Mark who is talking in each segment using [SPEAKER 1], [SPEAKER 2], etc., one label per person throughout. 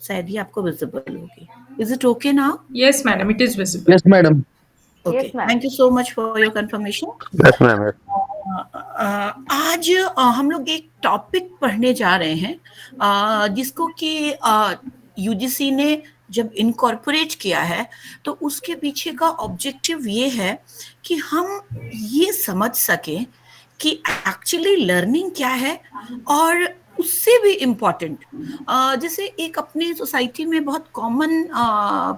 [SPEAKER 1] शायद ही आपको विजिबल होगी. Is it okay now?
[SPEAKER 2] Yes, madam, it is visible.
[SPEAKER 3] Yes, madam.
[SPEAKER 1] Okay,
[SPEAKER 4] Yes, ma'am.
[SPEAKER 1] Thank you so much for your confirmation.
[SPEAKER 3] Yes, ma'am. Yes.
[SPEAKER 1] आज हम लोग एक topic पढ़ने जा रहे हैं जिसको कि यूजीसी ने जब इनकॉर्पोरेट किया है तो उसके पीछे का ऑब्जेक्टिव ये है कि हम ये समझ सकें कि एक्चुअली लर्निंग क्या है, और उससे भी इम्पॉर्टेंट जैसे एक अपनी सोसाइटी में बहुत कॉमन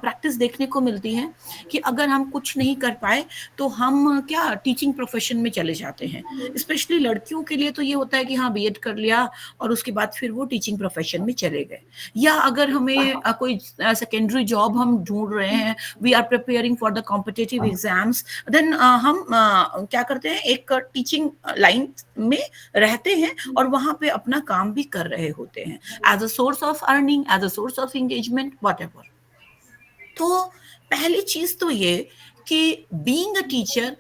[SPEAKER 1] प्रैक्टिस देखने को मिलती है कि अगर हम कुछ नहीं कर पाए तो हम क्या टीचिंग प्रोफेशन में चले जाते हैं. स्पेशली लड़कियों के लिए तो ये होता है कि हाँ बीएड कर लिया और उसके बाद फिर वो टीचिंग प्रोफेशन में चले गए, या अगर हमें कोई सेकेंडरी जॉब हम ढूंढ रहे हैं, we are preparing for the competitive exams, then हम क्या करते हैं, एक टीचिंग लाइन में रहते हैं और वहां पे अपना काम भी कर रहे होते हैं as a source of earning, as a source of engagement, whatever. तो पहली चीज तो ये कि being a teacher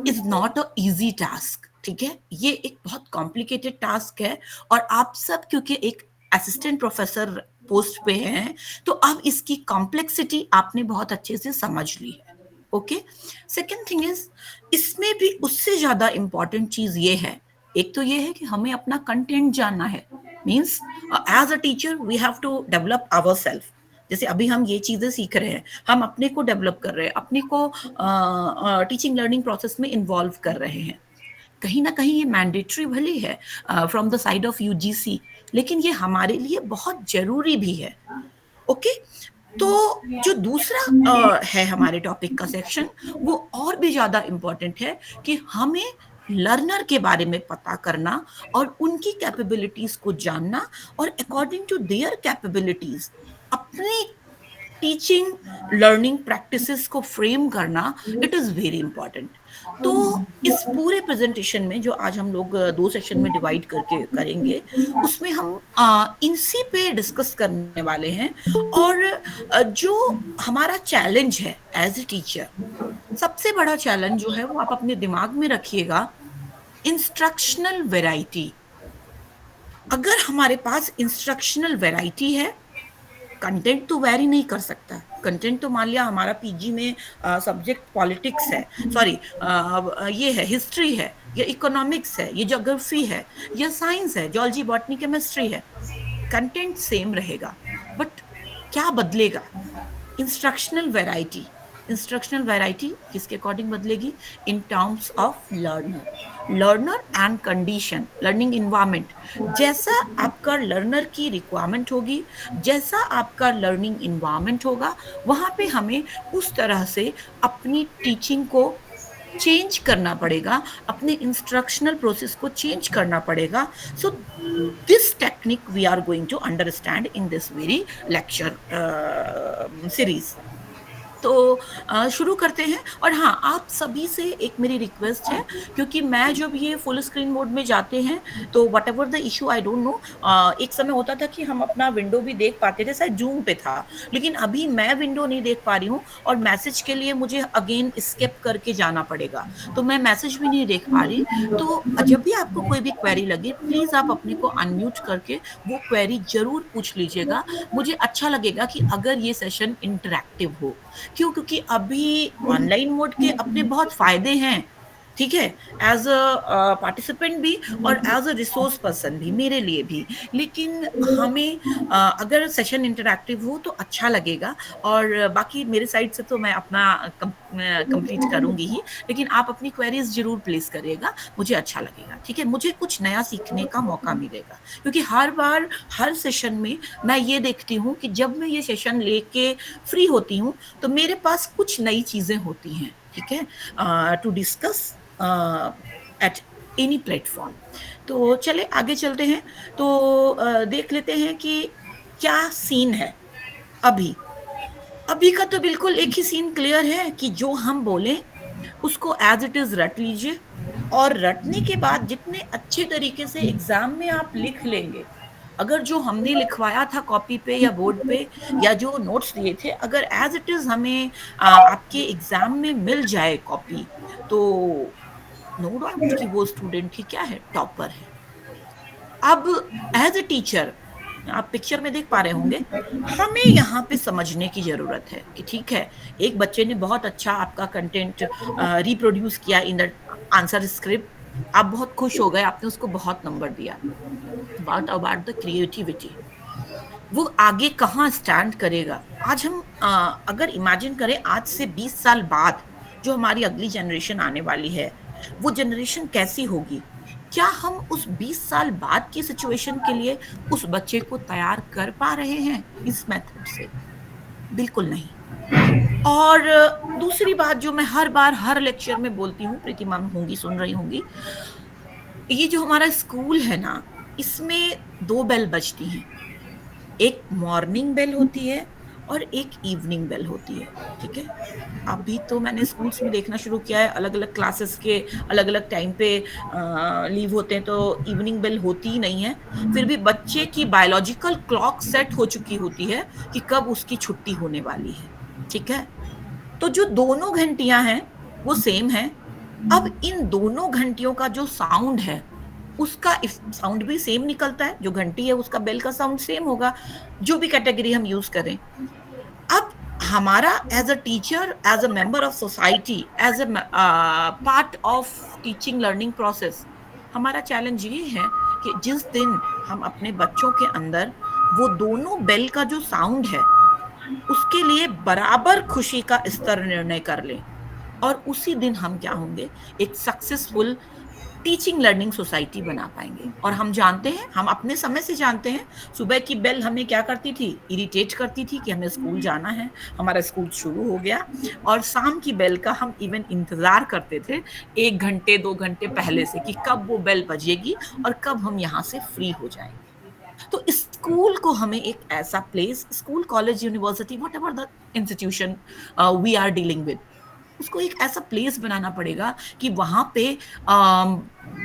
[SPEAKER 1] is not a easy task. ठीक है, ये एक बहुत कॉम्प्लिकेटेड टास्क है और आप सब क्योंकि एक असिस्टेंट प्रोफेसर पोस्ट पे हैं तो अब इसकी कॉम्प्लेक्सिटी आपने बहुत अच्छे से समझ ली है. ओके, सेकेंड थिंग इज इसमें भी उससे ज्यादा इंपॉर्टेंट चीज ये है, एक तो ये है कि हमें अपना कंटेंट जानना है. Means as a teacher we have to develop our self. जैसे अभी हम ये चीजें सीख रहे हैं, हम अपने को डेवलप कर रहे हैं, अपने को टीचिंग लर्निंग प्रोसेस में इन्वॉल्व कर रहे हैं. कहीं ना कहीं ये मैंडेटरी भले है from the side of UGC, लेकिन ये हमारे लिए बहुत जरूरी भी है. ओके, तो जो दूसरा है हमारे टॉपिक का सेक्शन, वो और भी ज्यादा इम्पोर्टेंट है कि हमें लर्नर के बारे में पता करना और उनकी कैपेबिलिटीज को जानना और अकॉर्डिंग टू देयर कैपेबिलिटीज अपनी टीचिंग लर्निंग प्रैक्टिसेस को फ्रेम करना, इट इज वेरी इंपॉर्टेंट. तो इस पूरे प्रेजेंटेशन में जो आज हम लोग 2 सेक्शन में डिवाइड करके करेंगे, उसमें हम इनसी पे डिस्कस करने वाले हैं. और जो हमारा चैलेंज है एज ए टीचर, सबसे बड़ा चैलेंज जो है वो आप अपने दिमाग में रखिएगा, इंस्ट्रक्शनल वैरायटी. अगर हमारे पास इंस्ट्रक्शनल वैरायटी है, कंटेंट तो वैरी नहीं कर सकता. कंटेंट तो मान लिया हमारा पीजी में सब्जेक्ट पॉलिटिक्स है, सॉरी ये है हिस्ट्री है, या इकोनॉमिक्स है, या ज्योग्राफी है, या साइंस है, जियोलॉजी बॉटनी केमिस्ट्री है, कंटेंट सेम रहेगा. बट क्या बदलेगा? Instructional variety. इंस्ट्रक्शनल वैरायटी किसके अकॉर्डिंग बदलेगी? In terms of learner and condition, learning environment. जैसा आपका लर्नर की रिक्वायरमेंट होगी, जैसा आपका लर्निंग इन्वायरमेंट होगा, वहां पे हमें उस तरह से अपनी टीचिंग को चेंज करना पड़ेगा, अपने इंस्ट्रक्शनल प्रोसेस को चेंज करना पड़ेगा. So this technique we are going to understand in this very lecture series. तो शुरू करते हैं. और हाँ, आप सभी से एक मेरी रिक्वेस्ट है, क्योंकि मैं जब ये फुल स्क्रीन मोड में जाते हैं तो what ever the issue, I don't know, एक समय होता था कि हम अपना विंडो भी देख पाते थे, शायद जूम पे था, लेकिन अभी मैं विंडो नहीं देख पा रही हूँ और मैसेज के लिए मुझे अगेन स्किप करके जाना पड़ेगा, तो मैं मैसेज भी नहीं देख पा रही. तो जब भी आपको कोई भी क्वेरी लगे, प्लीज आप अपने को अनम्यूट करके वो क्वेरी जरूर पूछ लीजिएगा. मुझे अच्छा लगेगा कि अगर ये सेशन इंटरैक्टिव हो. क्यों? क्योंकि अभी ऑनलाइन मोड के अपने बहुत फायदे हैं, ठीक है, एज अ पार्टिसिपेंट भी और एज अ रिसोर्स पर्सन भी, मेरे लिए भी. लेकिन हमें अगर सेशन इंटरैक्टिव हो तो अच्छा लगेगा. और बाकी मेरे साइड से तो मैं अपना कंप्लीट करूंगी ही, लेकिन आप अपनी क्वेरीज जरूर प्लेस करिएगा, मुझे अच्छा लगेगा. ठीक है, मुझे कुछ नया सीखने का मौका मिलेगा, क्योंकि हर बार हर सेशन में मैं ये देखती हूँ कि जब मैं ये सेशन लेके फ्री होती हूँ तो मेरे पास कुछ नई चीजें होती हैं. ठीक है, to discuss at any platform. तो चले आगे चलते हैं. तो देख लेते हैं कि क्या सीन है अभी. अभी का तो बिल्कुल एक ही सीन क्लियर है कि जो हम बोलें उसको एज इट इज रट लीजिए, और रटने के बाद जितने अच्छे तरीके से एग्जाम में आप लिख लेंगे, अगर जो हमने लिखवाया था कॉपी पे या बोर्ड पे या जो नोट्स दिए थे, अगर एज इट इज हमें आपके एग्जाम में मिल जाए कॉपी, तो नो डाउट कि वो स्टूडेंट ही क्या है, टॉपर है. अब एज ए टीचर आप पिक्चर में देख पा रहे होंगे। हमें यहाँ पे समझने की जरूरत है कि ठीक है, एक बच्चे ने बहुत अच्छा आपका कंटेंट रिप्रोड्यूस किया इन द आंसर स्क्रिप्ट, आप बहुत खुश हो गए, आपने उसको बहुत नंबर दिया। बात अबाउट द क्रिएटिविटी, वो आगे कहाँ स्टैंड करेगा। आज हम अगर इमेजिन करें आज से 20 साल बाद जो हमारी अगली जनरेशन आने वाली है, वो जनरेशन कैसी होगी, क्या हम उस 20 साल बाद की सिचुएशन के लिए उस बच्चे को तैयार कर पा रहे हैं इस मेथड से? बिल्कुल नहीं। और दूसरी बात जो मैं हर बार हर लेक्चर में बोलती हूँ, प्रीति मैम होंगी, सुन रही होंगी, ये जो हमारा स्कूल है ना, इसमें दो बेल बजती हैं, एक मॉर्निंग बेल होती है और एक इवनिंग बेल होती है। ठीक है, अभी तो मैंने स्कूल्स में देखना शुरू किया है, अलग अलग क्लासेस के अलग अलग टाइम पे लीव होते हैं तो इवनिंग बेल होती ही नहीं है। फिर भी बच्चे की बायोलॉजिकल क्लॉक सेट हो चुकी होती है कि कब उसकी छुट्टी होने वाली है। ठीक है, तो जो दोनों घंटियां हैं वो सेम है। अब इन दोनों घंटियों का जो साउंड है उसका साउंड भी सेम निकलता है, जो घंटी है उसका बेल का साउंड सेम होगा, जो भी कैटेगरी हम यूज करें। अब हमारा as a teacher, as a member of society, as a part of teaching learning process, हमारा चैलेंज ये है कि जिस दिन हम अपने बच्चों के अंदर वो दोनों बेल का जो साउंड है उसके लिए बराबर खुशी का स्तर निर्णय कर लें, और उसी दिन हम क्या होंगे, एक सक्सेसफुल टीचिंग लर्निंग सोसाइटी बना पाएंगे। और हम जानते हैं, हम अपने समय से जानते हैं, सुबह की बेल हमें क्या करती थी, इरिटेट करती थी कि हमें स्कूल जाना है, हमारा स्कूल शुरू हो गया। और शाम की बेल का हम इवन इंतजार करते थे 1 घंटे 2 घंटे पहले से कि कब वो बेल बजेगी और कब हम यहाँ से फ्री हो जाएंगे। तो स्कूल को हमें एक ऐसा place, school college university whatever the institution we are dealing with, उसको एक ऐसा प्लेस बनाना पड़ेगा कि वहां पे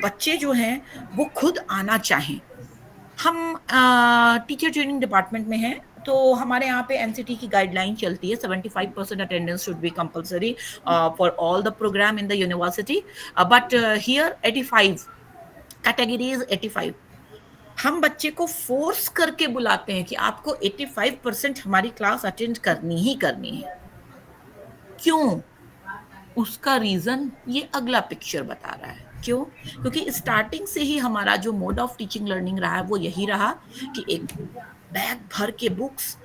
[SPEAKER 1] बच्चे जो हैं वो खुद आना चाहें। हम टीचर ट्रेनिंग डिपार्टमेंट में हैं, तो हमारे यहाँ पे एनसीटी की गाइडलाइन चलती है 75% attendance should be compulsory for all the program in the university, but here 85 category is 85। हम बच्चे को फोर्स करके बुलाते हैं कि आपको 85% हमारी क्लास अटेंड करनी ही करनी है। क्यों? उसका रीजन ये अगला पिक्चर बता रहा है। क्यों? क्योंकि स्टार्टिंग से ही हमारा जो मोड ऑफ टीचिंग लर्निंग रहा है वो यही रहा कि एक बैग भर के बुक्स,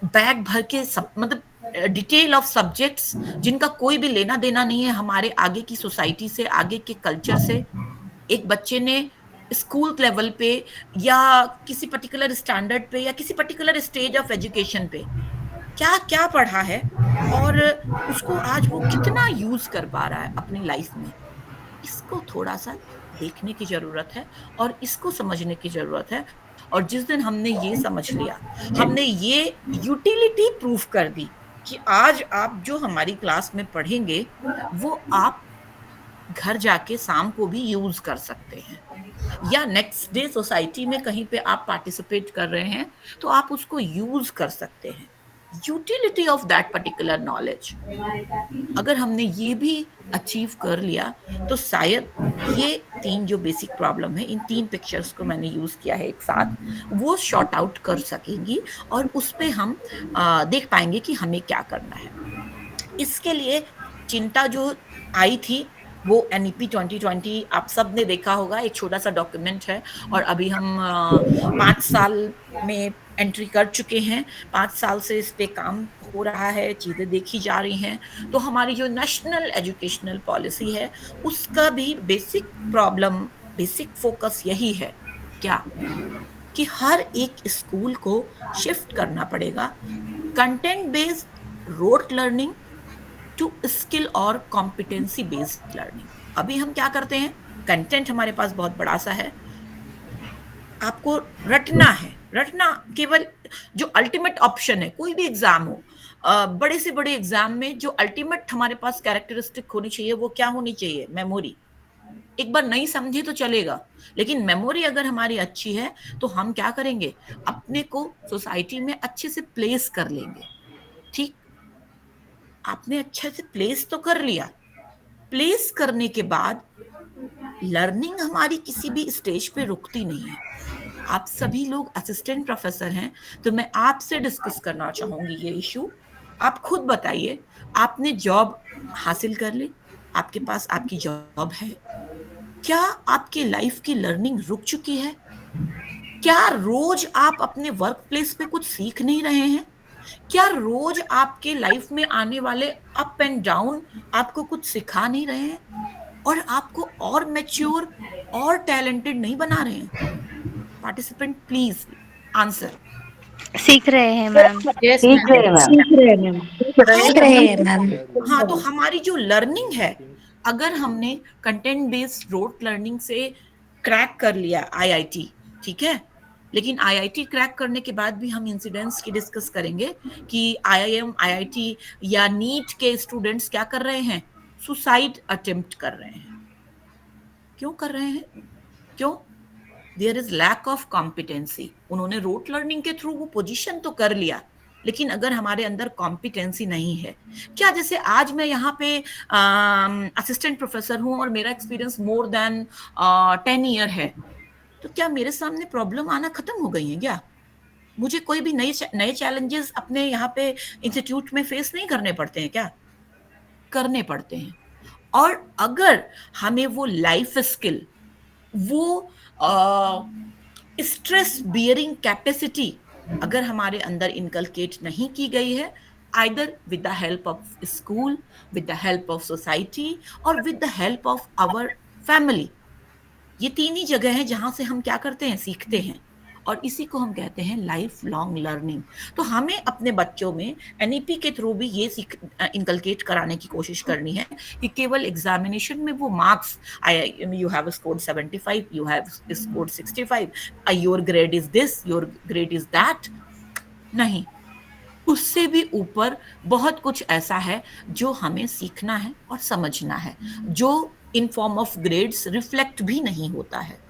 [SPEAKER 1] बैग भर के सब, मतलब डिटेल ऑफ सब्जेक्ट्स जिनका कोई भी लेना देना नहीं है हमारे आगे की सोसाइटी से, आगे के कल्चर से। एक बच्चे ने स्कूल लेवल पे या किसी पर्टिकुलर स्टैंडर्ड पे या किसी पर्टिकुलर स्टेज ऑफ एजुकेशन पे क्या क्या पढ़ा है और उसको आज वो कितना यूज कर पा रहा है अपनी लाइफ में, इसको थोड़ा सा देखने की जरूरत है और इसको समझने की जरूरत है। और जिस दिन हमने ये समझ लिया, हमने ये यूटिलिटी प्रूफ कर दी कि आज आप जो हमारी क्लास में पढ़ेंगे वो आप घर जाके शाम को भी यूज कर सकते हैं, या नेक्स्ट डे सोसाइटी में कहीं पे आप पार्टिसिपेट कर रहे हैं तो आप उसको यूज कर सकते हैं। Utility of that particular knowledge अगर हमने ये भी अचीव कर लिया तो शायद ये तीन जो बेसिक प्रॉब्लम है, इन तीन पिक्चर्स को मैंने यूज किया है एक साथ, वो शॉर्ट आउट कर सकेंगी और उस पे हम देख पाएंगे कि हमें क्या करना है। इसके लिए चिंता जो आई थी वो NEP 2020 आप सब ने देखा होगा, एक छोटा सा डॉक्यूमेंट है और अभी हम 5 साल में एंट्री कर चुके हैं। 5 साल से इस पे काम हो रहा है, चीजें देखी जा रही हैं। तो हमारी जो नेशनल एजुकेशनल पॉलिसी है उसका भी बेसिक प्रॉब्लम, बेसिक फोकस यही है क्या, कि हर एक स्कूल को शिफ्ट करना पड़ेगा content based rote learning to skill और कॉम्पिटेंसी बेस्ड लर्निंग। अभी हम क्या करते हैं, कंटेंट हमारे पास बहुत बड़ा सा है, आपको रटना है, रटना केवल जो अल्टीमेट ऑप्शन है, कोई भी एग्जाम हो, बड़े से बड़े एग्जाम में जो अल्टीमेट हमारे पास कैरेक्टरिस्टिक होनी चाहिए वो क्या होनी चाहिए, मेमोरी। एक बार नहीं समझे तो चलेगा, लेकिन मेमोरी अगर हमारी अच्छी है तो हम क्या करेंगे, अपने को सोसाइटी में अच्छे से प्लेस कर लेंगे। ठीक, आपने अच्छे से प्लेस तो कर लिया, प्लेस करने के बाद लर्निंग हमारी किसी भी स्टेज पे रुकती नहीं है। आप सभी लोग असिस्टेंट प्रोफेसर हैं, तो मैं आपसे डिस्कस करना चाहूंगी ये इशू। आप खुद बताइए, आपने जॉब हासिल कर ली, आपके पास आपकी जॉब है, क्या आपकी लाइफ की लर्निंग रुक चुकी है? क्या रोज आप अपने वर्क प्लेस पे कुछ सीख नहीं रहे हैं? क्या रोज आपके लाइफ में आने वाले अप एंड डाउन आपको कुछ सिखा नहीं रहे हैं और आपको और मैच्योर और टैलेंटेड नहीं बना रहे हैं? Participant please answer.
[SPEAKER 2] सीख रहे हैं मैम।
[SPEAKER 3] सीख रहे हैं मैम।
[SPEAKER 2] सीख रहे हैं मैम।
[SPEAKER 1] हाँ, तो हमारी जो लर्निंग है, अगर हमने कंटेंट बेस्ड रोट लर्निंग से क्रैक कर लिया आईआईटी, ठीक है, लेकिन आईआईटी क्रैक करने के बाद भी हम इंसिडेंट्स की डिस्कस करेंगे कि आईआईएम, आईआईटी या नीट के स्टूडेंट्स क्या कर रहे हैं? सुसाइड अटेम्प्ट कर रहे हैं। क्यों कर रहे हैं? क्यों? There is lack of competency. उन्होंने रोट लर्निंग के थ्रू वो पोजीशन तो कर लिया, लेकिन अगर हमारे अंदर कॉम्पिटेंसी नहीं है, क्या जैसे आज मैं यहाँ पे असिस्टेंट प्रोफेसर हूँ और मेरा एक्सपीरियंस मोर देन 10 ईयर है, तो क्या मेरे सामने प्रॉब्लम आना खत्म हो गई है क्या? मुझे कोई भी नए चैलेंजेस अपने यहाँ पे इंस्टीट्यूट में फेस नहीं करने पड़ते हैं क्या? करने पड़ते हैं। और अगर हमें वो लाइफ स्किल, वो स्ट्रेस बियरिंग कैपेसिटी अगर हमारे अंदर इनकलकेट नहीं की गई है, either with the help of school, with the help of society और with the help of our family, ये तीन ही जगह हैं जहां से हम क्या करते हैं? सीखते हैं। और इसी को हम कहते हैं लाइफ लॉन्ग लर्निंग। तो हमें अपने बच्चों में एनईपी के थ्रू भी ये इनकलकेट कराने की कोशिश करनी है कि केवल एग्जामिनेशन में वो marks, you have scored 75, you have scored 65, your grade is this, your grade is that, नहीं, उससे भी ऊपर बहुत कुछ ऐसा है जो हमें सीखना है और समझना है, जो इन फॉर्म ऑफ ग्रेड्स रिफ्लेक्ट भी नहीं होता है।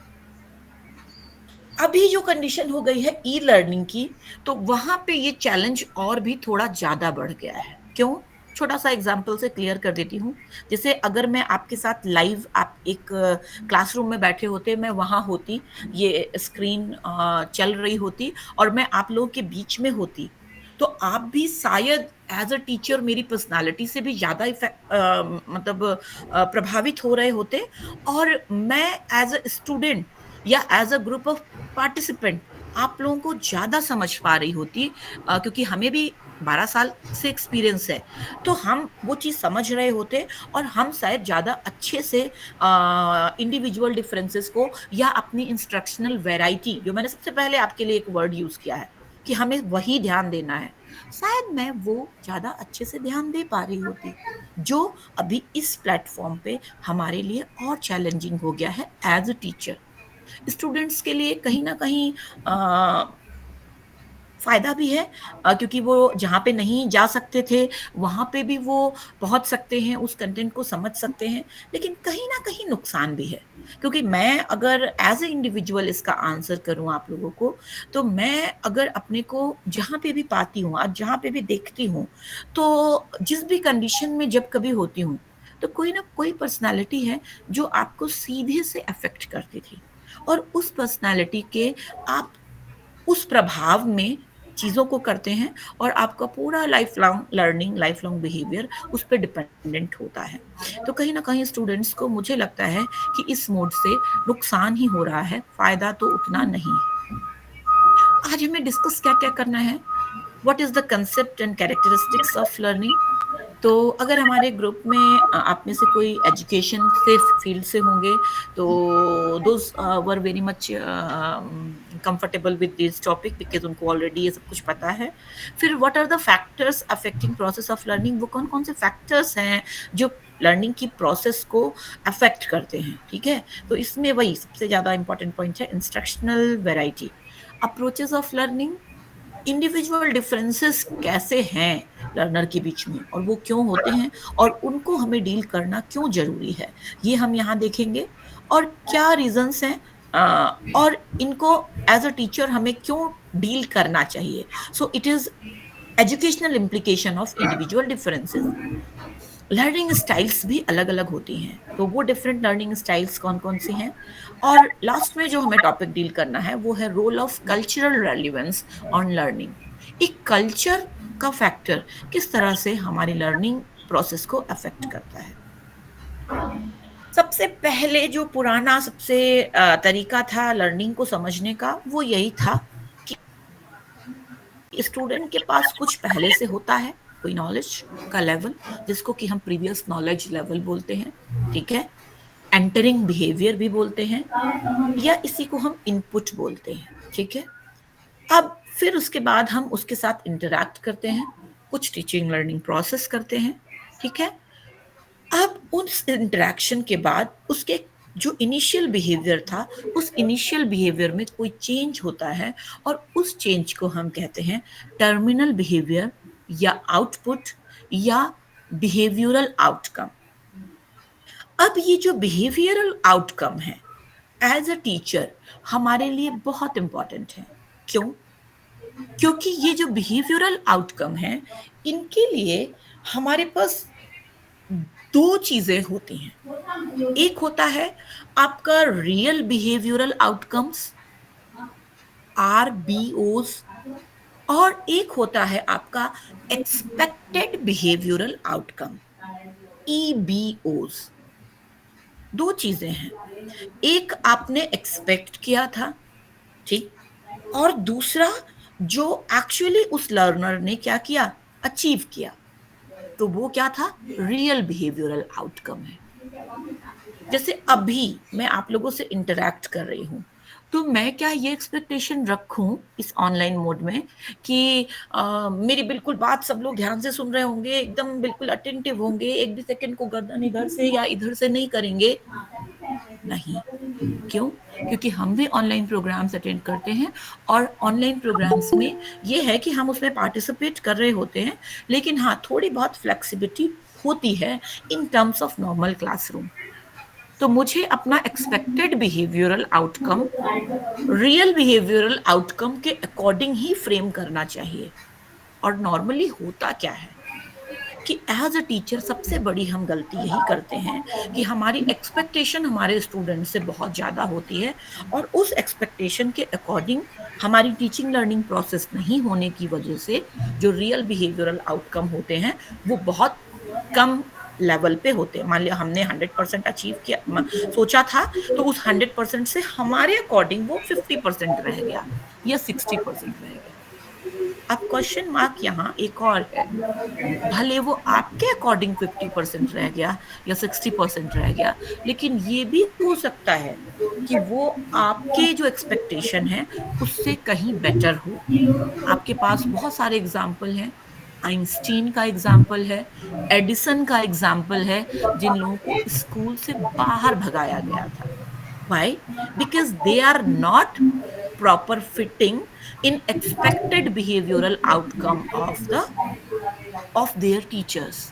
[SPEAKER 1] अभी जो कंडीशन हो गई है ई लर्निंग की, तो वहां पे ये चैलेंज और भी थोड़ा ज्यादा बढ़ गया है। क्यों? छोटा सा एग्जांपल से क्लियर कर देती हूँ। जैसे अगर मैं आपके साथ लाइव, आप एक क्लासरूम में बैठे होते, मैं वहां होती, ये स्क्रीन चल रही होती और मैं आप लोगों के बीच में होती, तो आप भी शायद एज अ टीचर मेरी पर्सनालिटी से भी ज्यादा मतलब प्रभावित हो रहे होते, और मैं एज अ स्टूडेंट या as a group of participant आप लोगों को ज्यादा समझ पा रही होती, क्योंकि हमें भी 12 साल से एक्सपीरियंस है, तो हम वो चीज समझ रहे होते और हम शायद ज्यादा अच्छे से इंडिविजुअल डिफरेंसेस को या अपनी इंस्ट्रक्शनल वैरायटी, जो मैंने सबसे पहले आपके लिए एक वर्ड यूज किया है कि हमें वही ध्यान देना है, शायद मैं वो ज्यादा अच्छे से ध्यान दे पा रही होती, जो अभी इस प्लेटफॉर्म पे हमारे लिए और चैलेंजिंग हो गया है एज अ टीचर। स्टूडेंट्स के लिए कहीं ना कहीं फायदा भी है, क्योंकि वो जहाँ पे नहीं जा सकते थे वहां पे भी वो पहुंच सकते हैं, उस कंटेंट को समझ सकते हैं, लेकिन कहीं ना कहीं नुकसान भी है। क्योंकि मैं अगर एज ए इंडिविजुअल इसका आंसर करूं आप लोगों को, तो मैं अगर अपने को जहाँ पे भी पाती हूँ, आज जहाँ पे भी देखती हूँ, तो जिस भी कंडीशन में जब कभी होती हूँ, तो कोई ना कोई पर्सनालिटी है जो आपको सीधे से अफेक्ट करती थी, और उस पर्सनालिटी के आप उस प्रभाव में चीजों को करते हैं और आपका पूरा life long learning, life long behaviour उस पर डिपेंडेंट होता है। तो कहीं ना कहीं स्टूडेंट्स को मुझे लगता है कि इस मोड से नुकसान ही हो रहा है, फायदा तो उतना नहीं है। आज हमें डिस्कस क्या क्या करना है, what is the concept and characteristics of learning. तो अगर हमारे ग्रुप में आप में से कोई एजुकेशन से फील्ड से होंगे, तो those were very much comfortable with this topic, because उनको ऑलरेडी ये सब कुछ पता है। फिर what are the factors affecting process of learning, वो कौन कौन से फैक्टर्स हैं जो लर्निंग की प्रोसेस को अफेक्ट करते हैं, ठीक है। तो इसमें वही सबसे ज्यादा इंपॉर्टेंट पॉइंट है, instructional variety, approaches of learning, individual differences कैसे हैं लर्नर के बीच में और वो क्यों होते हैं और उनको हमें डील करना क्यों जरूरी है, ये हम यहाँ देखेंगे। और क्या रीजंस हैं और इनको एज अ टीचर हमें क्यों डील करना चाहिए। So it is educational implication of individual differences. Learning styles भी अलग अलग होती हैं, तो वो डिफरेंट लर्निंग स्टाइल्स कौन कौन सी हैं। और लास्ट में जो हमें टॉपिक डील करना है वो है role of cultural relevance on learning. एक कल्चर का फैक्टर किस तरह से हमारी लर्निंग प्रोसेस को अफेक्ट करता है। सबसे पहले जो पुराना सबसे तरीका था लर्निंग को समझने का वो यही था कि स्टूडेंट के पास कुछ पहले से होता है, कोई नॉलेज का लेवल जिसको कि हम प्रीवियस नॉलेज लेवल बोलते हैं, ठीक है, एंटरिंग बिहेवियर भी बोलते हैं, या इसी को हम इनपुट बोलते हैं, ठीक है। अब फिर उसके बाद हम उसके साथ इंटरैक्ट करते हैं, कुछ टीचिंग लर्निंग प्रोसेस करते हैं, ठीक है। अब उस इंटरेक्शन के बाद उसके जो इनिशियल बिहेवियर था उस इनिशियल बिहेवियर में कोई चेंज होता है और उस चेंज को हम कहते हैं टर्मिनल बिहेवियर या आउटपुट या बिहेवियरल आउटकम। अब ये जो बिहेवियरल आउटकम है एज अ टीचर हमारे लिए बहुत इंपॉर्टेंट है। क्यों? क्योंकि ये जो बिहेवियरल आउटकम है इनके लिए हमारे पास दो चीजें होती हैं। एक होता है आपका रियल बिहेवियरल आउटकम्स, RBOs, और एक होता है आपका एक्सपेक्टेड बिहेवियरल आउटकम, EBOs। दो चीजें हैं, एक आपने एक्सपेक्ट किया था, ठीक, और दूसरा जो एक्चुअली उस लर्नर ने क्या किया, अचीव किया, तो वो क्या था, रियल बिहेवियरल आउटकम है। जैसे अभी मैं आप लोगों से इंटरैक्ट कर रही हूँ तो मैं क्या ये एक्सपेक्टेशन रखूं इस ऑनलाइन मोड में कि मेरी बिल्कुल बात सब लोग ध्यान से सुन रहे होंगे, एकदम बिल्कुल अटेंटिव होंगे, एक भी सेकंड को गर्दन इधर से या इधर से नहीं करेंगे? नहीं। क्यों? क्योंकि हम भी ऑनलाइन प्रोग्राम्स अटेंड करते हैं और ऑनलाइन प्रोग्राम्स में ये है कि हम उसमें पार्टिसिपेट कर रहे होते हैं, लेकिन हाँ थोड़ी बहुत फ्लेक्सिबिलिटी होती है in terms of normal classroom. तो मुझे अपना expected behavioural outcome real behavioural outcome के अकॉर्डिंग ही फ्रेम करना चाहिए। और नॉर्मली होता क्या है कि एज अ टीचर सबसे बड़ी हम गलती यही करते हैं कि हमारी एक्सपेक्टेशन हमारे स्टूडेंट से बहुत ज़्यादा होती है और उस एक्सपेक्टेशन के अकॉर्डिंग हमारी टीचिंग लर्निंग प्रोसेस नहीं होने की वजह से जो रियल बिहेवियरल आउटकम होते हैं वो बहुत कम लेवल पे होते हैं। मान लिया हमने 100% अचीव किया सोचा था, तो उस 100% से हमारे अकॉर्डिंग वो 50% रह गया या 60% रह गया। अब क्वेश्चन मार्क यहाँ एक और है, भले वो आपके अकॉर्डिंग 50% रह गया या 60% रह गया, लेकिन ये भी हो सकता है कि वो आपके जो एक्सपेक्टेशन है उससे कहीं बेटर हो। आपके पास बहुत सारे एग्जाम्पल हैं, आइंस्टीन का एग्जाम्पल है, एडिसन का एग्जाम्पल है, जिन लोगों को स्कूल से बाहर भगाया गया था। Why? Because they are not proper fitting in expected behavioral outcome of their teachers।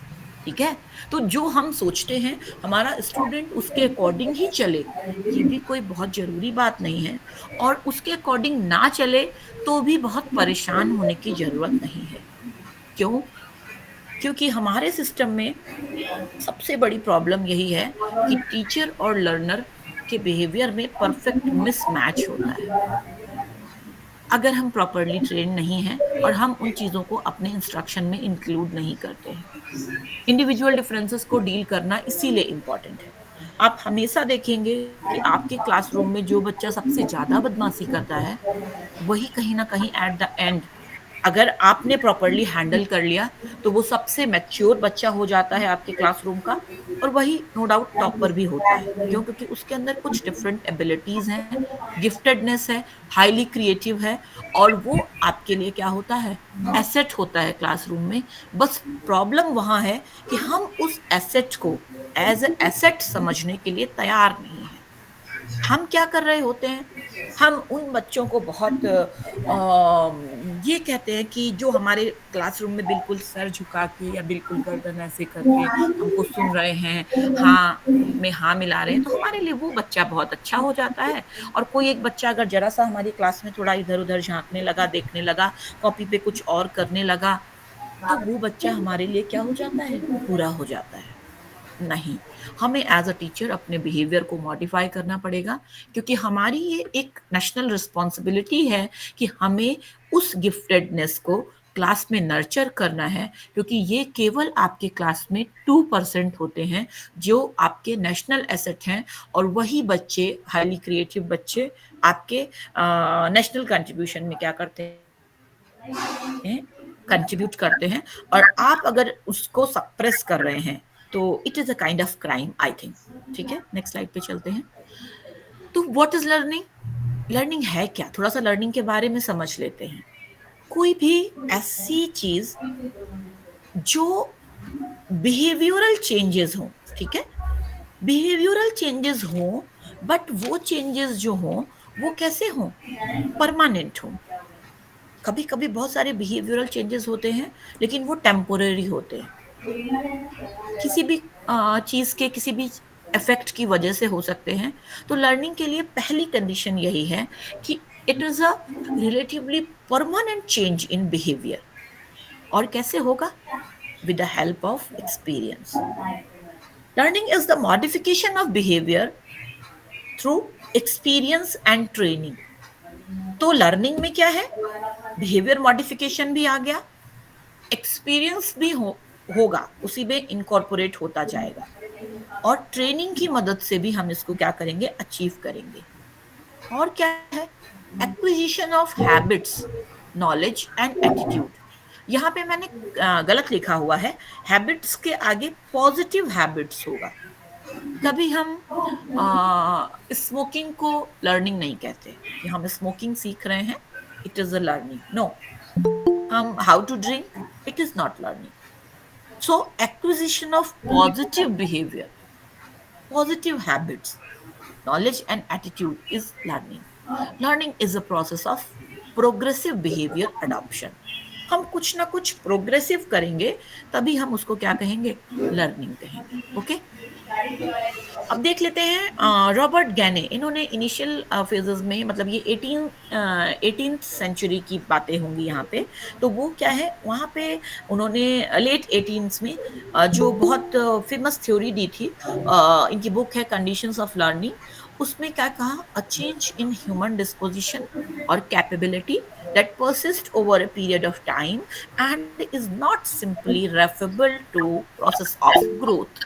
[SPEAKER 1] ठीक है, तो जो हम सोचते हैं हमारा स्टूडेंट उसके अकॉर्डिंग ही चले, ये भी कोई बहुत जरूरी बात नहीं है, और उसके अकॉर्डिंग ना चले तो भी बहुत परेशान होने की जरूरत नहीं है। क्यों? क्योंकि हमारे सिस्टम में सबसे बड़ी प्रॉब्लम यही है कि टीचर और लर्नर के बिहेवियर में परफेक्ट मिसमैच होता है अगर हम प्रॉपरली ट्रेन नहीं हैं और हम उन चीज़ों को अपने इंस्ट्रक्शन में इंक्लूड नहीं करते हैं। इंडिविजुअल डिफरेंसेस को डील करना इसीलिए इम्पॉर्टेंट है। आप हमेशा देखेंगे कि आपके क्लासरूम में जो बच्चा सबसे ज़्यादा बदमाशी करता है वही कहीं ना कहीं एट द एंड, अगर आपने प्रॉपरली हैंडल कर लिया, तो वो सबसे मैच्योर बच्चा हो जाता है आपके क्लासरूम का, और वही नो डाउट टॉपर भी होता है। क्यों? क्योंकि उसके अंदर कुछ डिफरेंट एबिलिटीज हैं, गिफ्टेडनेस है, हाईली क्रिएटिव है, और वो आपके लिए क्या होता है, एसेट होता है क्लासरूम में। बस प्रॉब्लम वहां है कि हम उस एसेट को एज ए एसेट समझने के लिए तैयार नहीं है। हम क्या कर रहे होते हैं, हम उन बच्चों को बहुत ये कहते हैं कि जो हमारे क्लासरूम में बिल्कुल सर झुका के या बिल्कुल गर्दन ऐसे करके हमको सुन रहे हैं, हाँ में हाँ मिला रहे हैं, तो हमारे लिए वो बच्चा बहुत अच्छा हो जाता है। और कोई एक बच्चा अगर जरा सा हमारी क्लास में थोड़ा इधर उधर झांकने लगा, देखने लगा, कॉपी पे कुछ और करने लगा, तो वो बच्चा हमारे लिए क्या हो जाता है, बुरा हो जाता है। नहीं, हमें एज अ टीचर अपने बिहेवियर को मॉडिफाई करना पड़ेगा, क्योंकि हमारी ये एक नेशनल रिस्पॉन्सिबिलिटी है कि हमें उस गिफ्टेडनेस को क्लास में नर्चर करना है, क्योंकि ये केवल आपके क्लास में 2% होते हैं जो आपके नेशनल एसेट हैं, और वही बच्चे, हाईली क्रिएटिव बच्चे, आपके नेशनल कंट्रीब्यूशन में क्या करते हैं, कंट्रीब्यूट करते हैं। और आप अगर उसको सप्रेस कर रहे हैं तो it is a kind of crime, I think. ठीक है, नेक्स्ट स्लाइड पे चलते हैं। तो व्हाट इज लर्निंग? लर्निंग है क्या? थोड़ा सा लर्निंग के बारे में समझ लेते हैं। कोई भी ऐसी चीज जो बिहेवियरल चेंजेस हो, ठीक है, बिहेवियरल चेंजेस हो, बट वो चेंजेस जो हो वो कैसे हो? परमानेंट हो। कभी कभी बहुत सारे बिहेवियरल चेंजेस होते हैं लेकिन वो टेम्पोररी होते हैं, किसी भी चीज के किसी भी इफेक्ट की वजह से हो सकते हैं। तो लर्निंग के लिए पहली कंडीशन यही है कि it is a relatively permanent change in behaviour. और कैसे होगा? With the help of experience. Learning is the modification of behaviour through experience and training. तो लर्निंग में क्या है? बिहेवियर मॉडिफिकेशन भी आ गया, एक्सपीरियंस भी होगा, उसी में इनकॉर्पोरेट होता जाएगा, और ट्रेनिंग की मदद से भी हम इसको क्या करेंगे? अचीव करेंगे। और क्या है? Acquisition of habits, knowledge and attitude. यहाँ पे मैंने गलत लिखा हुआ है, हैबिट्स के आगे पॉजिटिव हैबिट्स होगा। कभी हम स्मोकिंग को लर्निंग नहीं कहते कि हम स्मोकिंग सीख रहे हैं, it is a learning. No, हम how to drink, it is not learning. So acquisition of positive behavior, positive habits, knowledge and attitude is learning. Learning is a process of progressive behavior adoption. हम कुछ ना कुछ progressive करेंगे तभी हम उसको क्या कहेंगे? लर्निंग कहेंगे। ओके, अब देख लेते हैं रॉबर्ट गैने। इन्होंने इनिशियल फेजेस में, मतलब ये 18th सेंचुरी की बातें होंगी यहाँ पे। तो वो क्या है, वहाँ पे उन्होंने लेट 18th में जो बहुत फेमस थ्योरी दी थी, इनकी बुक है कंडीशंस ऑफ लर्निंग। उसमें क्या कहा? A change in human disposition और capability that persist over a period of time and is not simply referable to process of growth.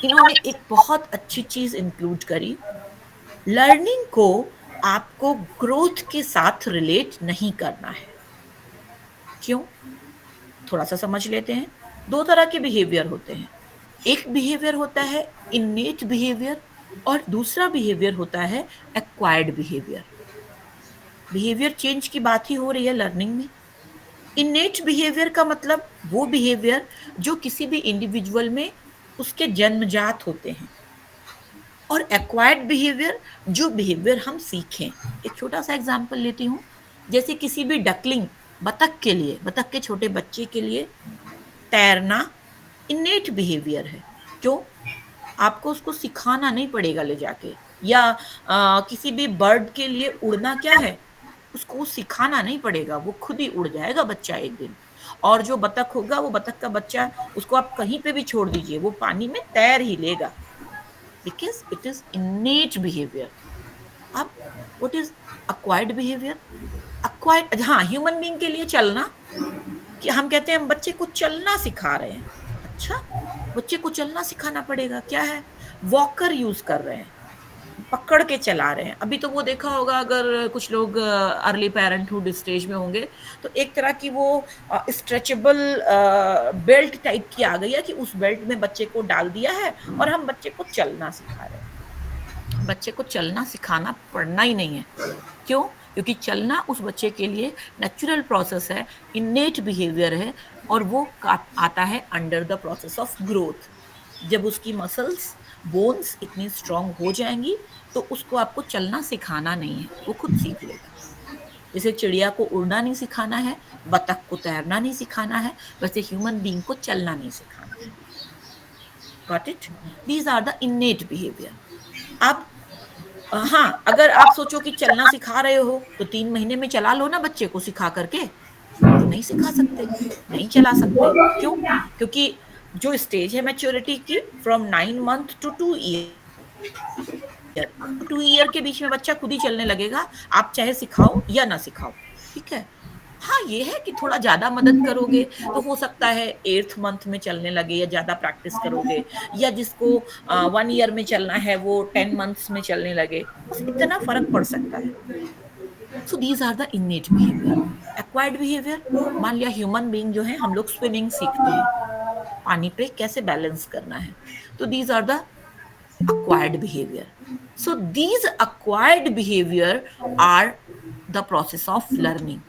[SPEAKER 1] इन्होंने एक बहुत अच्छी चीज इंक्लूड करी, लर्निंग को आपको ग्रोथ के साथ रिलेट नहीं करना है। क्यों? थोड़ा सा समझ लेते हैं। दो तरह के बिहेवियर होते हैं, एक बिहेवियर होता है इन्नेट बिहेवियर, और दूसरा बिहेवियर होता है एक्वायर्ड बिहेवियर। बिहेवियर चेंज की बात ही हो रही है लर्निंग में। इन्नेट बिहेवियर का मतलब वो बिहेवियर जो किसी भी इंडिविजुअल में उसके जन्मजात होते हैं, और एक्वायर्ड बिहेवियर जो बिहेवियर हम सीखें। एक छोटा सा एग्जांपल लेती हूँ, जैसे किसी भी डकलिंग, बतख के लिए, बतख के छोटे बच्चे के लिए तैरना इन्नेट बिहेवियर है। क्यों? आपको उसको सिखाना नहीं पड़ेगा ले जाके। या किसी भी बर्ड के लिए उड़ना क्या है, उसको सिखाना नहीं पड़ेगा, वो खुद ही उड़ जाएगा बच्चा एक दिन। और जो बतख होगा, वो बतख का बच्चा, उसको आप कहीं पे भी छोड़ दीजिए, वो पानी में तैर ही लेगा, because it is innate behaviour. अब what is acquired behaviour? Acquired, हाँ, ह्यूमन बीइंग के लिए चलना, कि हम कहते हैं हम बच्चे को चलना सिखा रहे हैं। अच्छा, बच्चे को चलना सिखाना पड़ेगा, क्या है? वॉकर यूज कर रहे हैं, पकड़ के चला रहे हैं। अभी तो वो देखा होगा, अगर कुछ लोग अर्ली पेरेंटहुड स्टेज में होंगे, तो एक तरह की वो स्ट्रेचेबल बेल्ट टाइप की आ गई है कि उस बेल्ट में बच्चे को डाल दिया है और हम बच्चे को चलना सिखा रहे हैं। बच्चे को चलना सिखाना पड़ना ही नहीं है। क्यों? क्योंकि चलना उस बच्चे के लिए नेचुरल प्रोसेस है, इन्नेट बिहेवियर है, और वो आता है under the process of growth. जब उसकी मसल्स, बोन्स इतनी स्ट्रांग हो जाएंगी तो उसको आपको चलना सिखाना नहीं है, वो खुद सीख लेगा। जैसे चिड़िया को उड़ना नहीं सिखाना है, बतख को तैरना नहीं सिखाना है, वैसे ह्यूमन बीइंग को चलना नहीं सिखाना है। Got it? These are the innate behaviour. अब हाँ, अगर आप सोचो कि चलना सिखा रहे हो तो 3 महीने में चला लो ना बच्चे को सिखा करके। नहीं सिखा सकते, नहीं चला सकते। क्यों? क्योंकि जो स्टेज है मैच्योरिटी की, from 9 month to 2 year, 2 year के बीच में बच्चा खुद ही चलने लगेगा, आप चाहे सिखाओ या ना सिखाओ, ठीक है। हाँ, ये है कि थोड़ा ज्यादा मदद करोगे तो हो सकता है 8th मंथ में चलने लगे, या ज्यादा प्रैक्टिस करोगे, या जिसको 1 ईयर में चलना है वो 10 मंथ्स में चलने लगे, बस इतना फर्क पड़ सकता है। So these are the innate behaviour. Acquired behaviour, मान लिया ह्यूमन बीइंग जो है, हम लोग स्विमिंग सीखते हैं, पानी पे कैसे बैलेंस करना है, तो these are the acquired behavior. So these acquired behavior are the process of learning.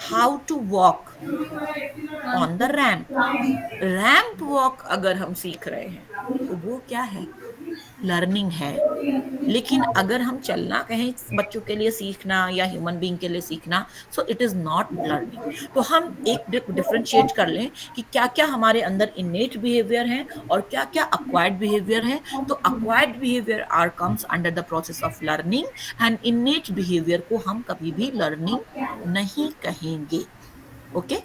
[SPEAKER 1] How to walk on the ramp. Ramp walk अगर हम सीख रहे हैं तो वो क्या है, लर्निंग है। लेकिन अगर हम चलना कहें बच्चों के लिए सीखना या ह्यूमन बीइंग के लिए सीखना, so it is not learning. तो हम एक डिफरेंशिएट कर लें कि क्या क्या हमारे अंदर इनेट बिहेवियर है और क्या क्या अक्वायर्ड बिहेवियर है। तो acquired behaviour are comes under the process of learning, and innate behaviour को हम कभी भी लर्निंग नहीं कहेंगे। ओके,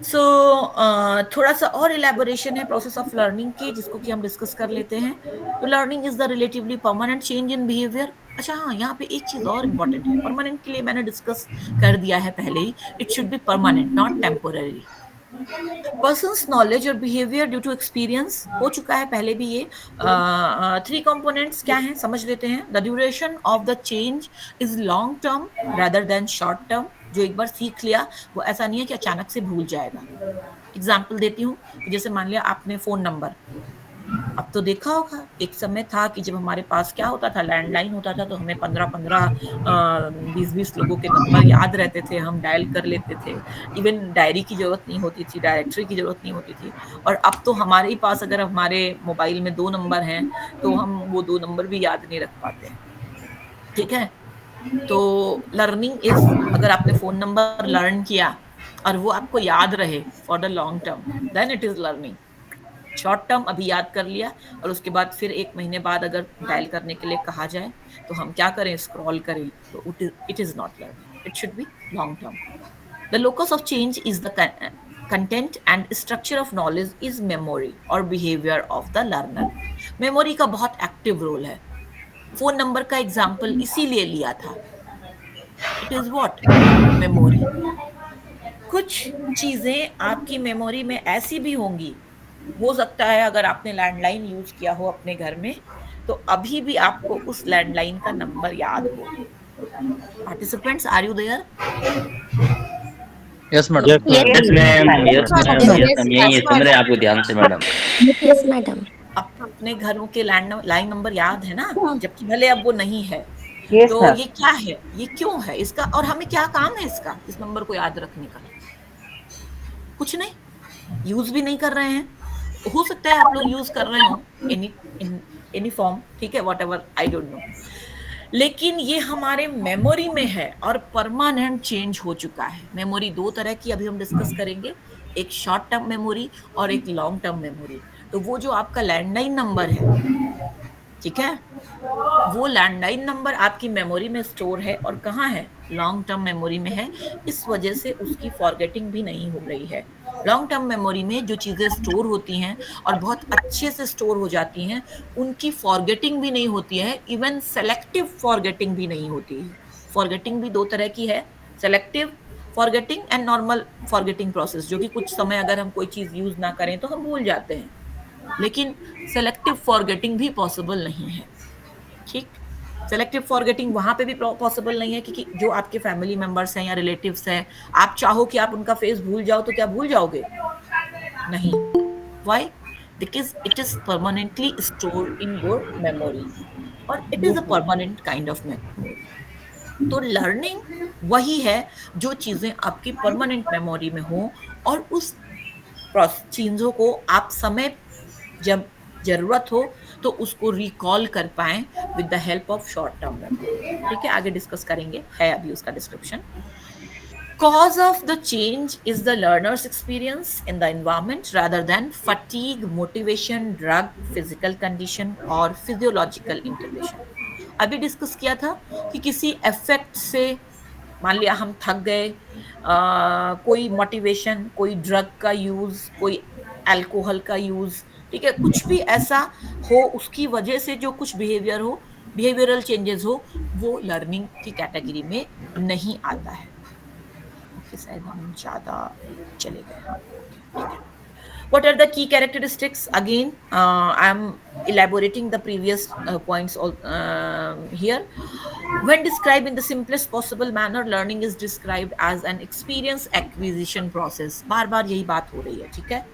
[SPEAKER 1] सो थोड़ा सा और इलेबोरेशन है प्रोसेस ऑफ लर्निंग की, जिसको कि हम डिस्कस कर लेते हैं। तो learning is the relatively permanent change in behaviour. अच्छा हाँ, यहाँ पे एक चीज और इंपॉर्टेंट है, परमानेंट के लिए मैंने डिस्कस कर दिया है पहले ही, it should be permanent not temporary. Person's knowledge और बिहेवियर ड्यू टू एक्सपीरियंस, हो चुका है पहले भी ये। 3 कंपोनेंट्स क्या हैं समझ लेते हैं। The duration of the change is long term rather than short term. जो एक बार सीख लिया वो ऐसा नहीं है कि अचानक से भूल जाएगा। एग्जाम्पल देती हूँ, जैसे मान लिया आपने फोन नंबर, अब तो देखा होगा एक समय था कि जब हमारे पास क्या होता था, लैंडलाइन होता था, तो हमें 15-15 20-20 लोगों के नंबर याद रहते थे, हम डायल कर लेते थे। इवन डायरी की जरूरत नहीं होती थी, डायरेक्टरी की जरूरत नहीं होती थी। और अब तो हमारे ही पास अगर हमारे मोबाइल में 2 नंबर हैं तो हम वो 2 नंबर भी याद नहीं रख पाते हैं, ठीक है। तो लर्निंग इज, अगर आपने फोन नंबर लर्न किया और वो आपको याद रहे for the long term, then it is learning. Short term अभी याद कर लिया और उसके बाद फिर 1 महीने बाद अगर डायल करने के लिए कहा जाए तो हम क्या करें, स्क्रॉल करें, तो it is not learning, it should be long term. The locus of change is the content and structure of knowledge is memory और behaviour of the learner. Memory का बहुत एक्टिव रोल है। फोन नंबर का example इसीलिए लिया था, it is what, memory. कुछ चीजें आपकी मेमोरी में ऐसी भी होंगी, हो सकता है अगर आपने लैंडलाइन यूज किया हो अपने घर में तो अभी भी आपको उस लैंडलाइन का नंबर याद हो। Participants, are you there?
[SPEAKER 3] Yes madam.
[SPEAKER 2] Yes,
[SPEAKER 4] yes ma'am, yes ma'am,
[SPEAKER 2] madam.
[SPEAKER 4] Yes ma'am, यही सुन रहे हैं आपको ध्यान से मैडम।
[SPEAKER 2] Yes, madam.
[SPEAKER 1] अब अपने घरों के लाइन नंबर याद है ना, जबकि भले अब वो नहीं है।
[SPEAKER 5] यस
[SPEAKER 1] तो
[SPEAKER 5] सर।
[SPEAKER 1] ये क्या है, ये क्यों है इसका, और हमें क्या काम है इसका, इस नंबर को याद रखने का? कुछ नहीं, यूज भी नहीं कर रहे हैं। हो सकता है आप लोग यूज कर रहे हो एनी फॉर्म, ठीक है, what ever, I don't know. लेकिन ये हमारे मेमोरी में है और परमानेंट चेंज हो चुका है। मेमोरी 2 तरह की अभी हम डिस्कस करेंगे, एक शॉर्ट टर्म मेमोरी और एक लॉन्ग टर्म मेमोरी। तो वो जो आपका लैंडलाइन नंबर है, ठीक है, वो लैंडलाइन नंबर आपकी मेमोरी में स्टोर है और कहाँ है, लॉन्ग टर्म मेमोरी में है। इस वजह से उसकी फॉरगेटिंग भी नहीं हो रही है। लॉन्ग टर्म मेमोरी में जो चीजें स्टोर होती हैं और बहुत अच्छे से स्टोर हो जाती हैं, उनकी फॉरगेटिंग भी नहीं होती है, इवन सेलेक्टिव फॉरगेटिंग भी नहीं होती है। फॉरगेटिंग भी 2 तरह की है, selective forgetting and normal forgetting process, जो कि कुछ समय अगर हम कोई चीज यूज ना करें तो हम भूल जाते हैं। लेकिन सेलेक्टिव फॉरगेटिंग भी पॉसिबल नहीं है, ठीक। सेलेक्टिव फॉरगेटिंग वहां पे भी पॉसिबल नहीं है कि जो आपके फैमिली मेंबर्स हैं या रिलेटिव्स हैं, आप चाहो कि आप उनका फेस भूल जाओ तो क्या भूल जाओगे? नहीं। Why? Because it is permanently stored in your memory और it is a permanent kind of memory. तो लर्निंग वही है जो चीजें आपकी परमानेंट मेमोरी में हो और उस चीजों को आप समय जब जरूरत हो तो उसको रिकॉल कर पाएं with the help of short term memory, ठीक है। आगे डिस्कस करेंगे, है अभी उसका description. Cause of the change is the learner's experience in the environment rather than fatigue, motivation, drug, physical condition और physiological intervention। अभी डिस्कस किया था कि किसी इफेक्ट से मान लिया हम थक गए, कोई मोटिवेशन, कोई ड्रग का यूज, कोई अल्कोहल का यूज, ठीक है, कुछ भी ऐसा हो उसकी वजह से जो कुछ बिहेवियरल चेंजेस हो, वो लर्निंग की कैटेगरी में नहीं आता है। ओके, शायद हम ज्यादा चले गए। हाँ, ओके, ठीक है। What are the key characteristics? Again, I am elaborating the previous points here. When described in the simplest possible manner, learning is described as an experience acquisition process. बार बार यही बात हो रही है, ठीक है?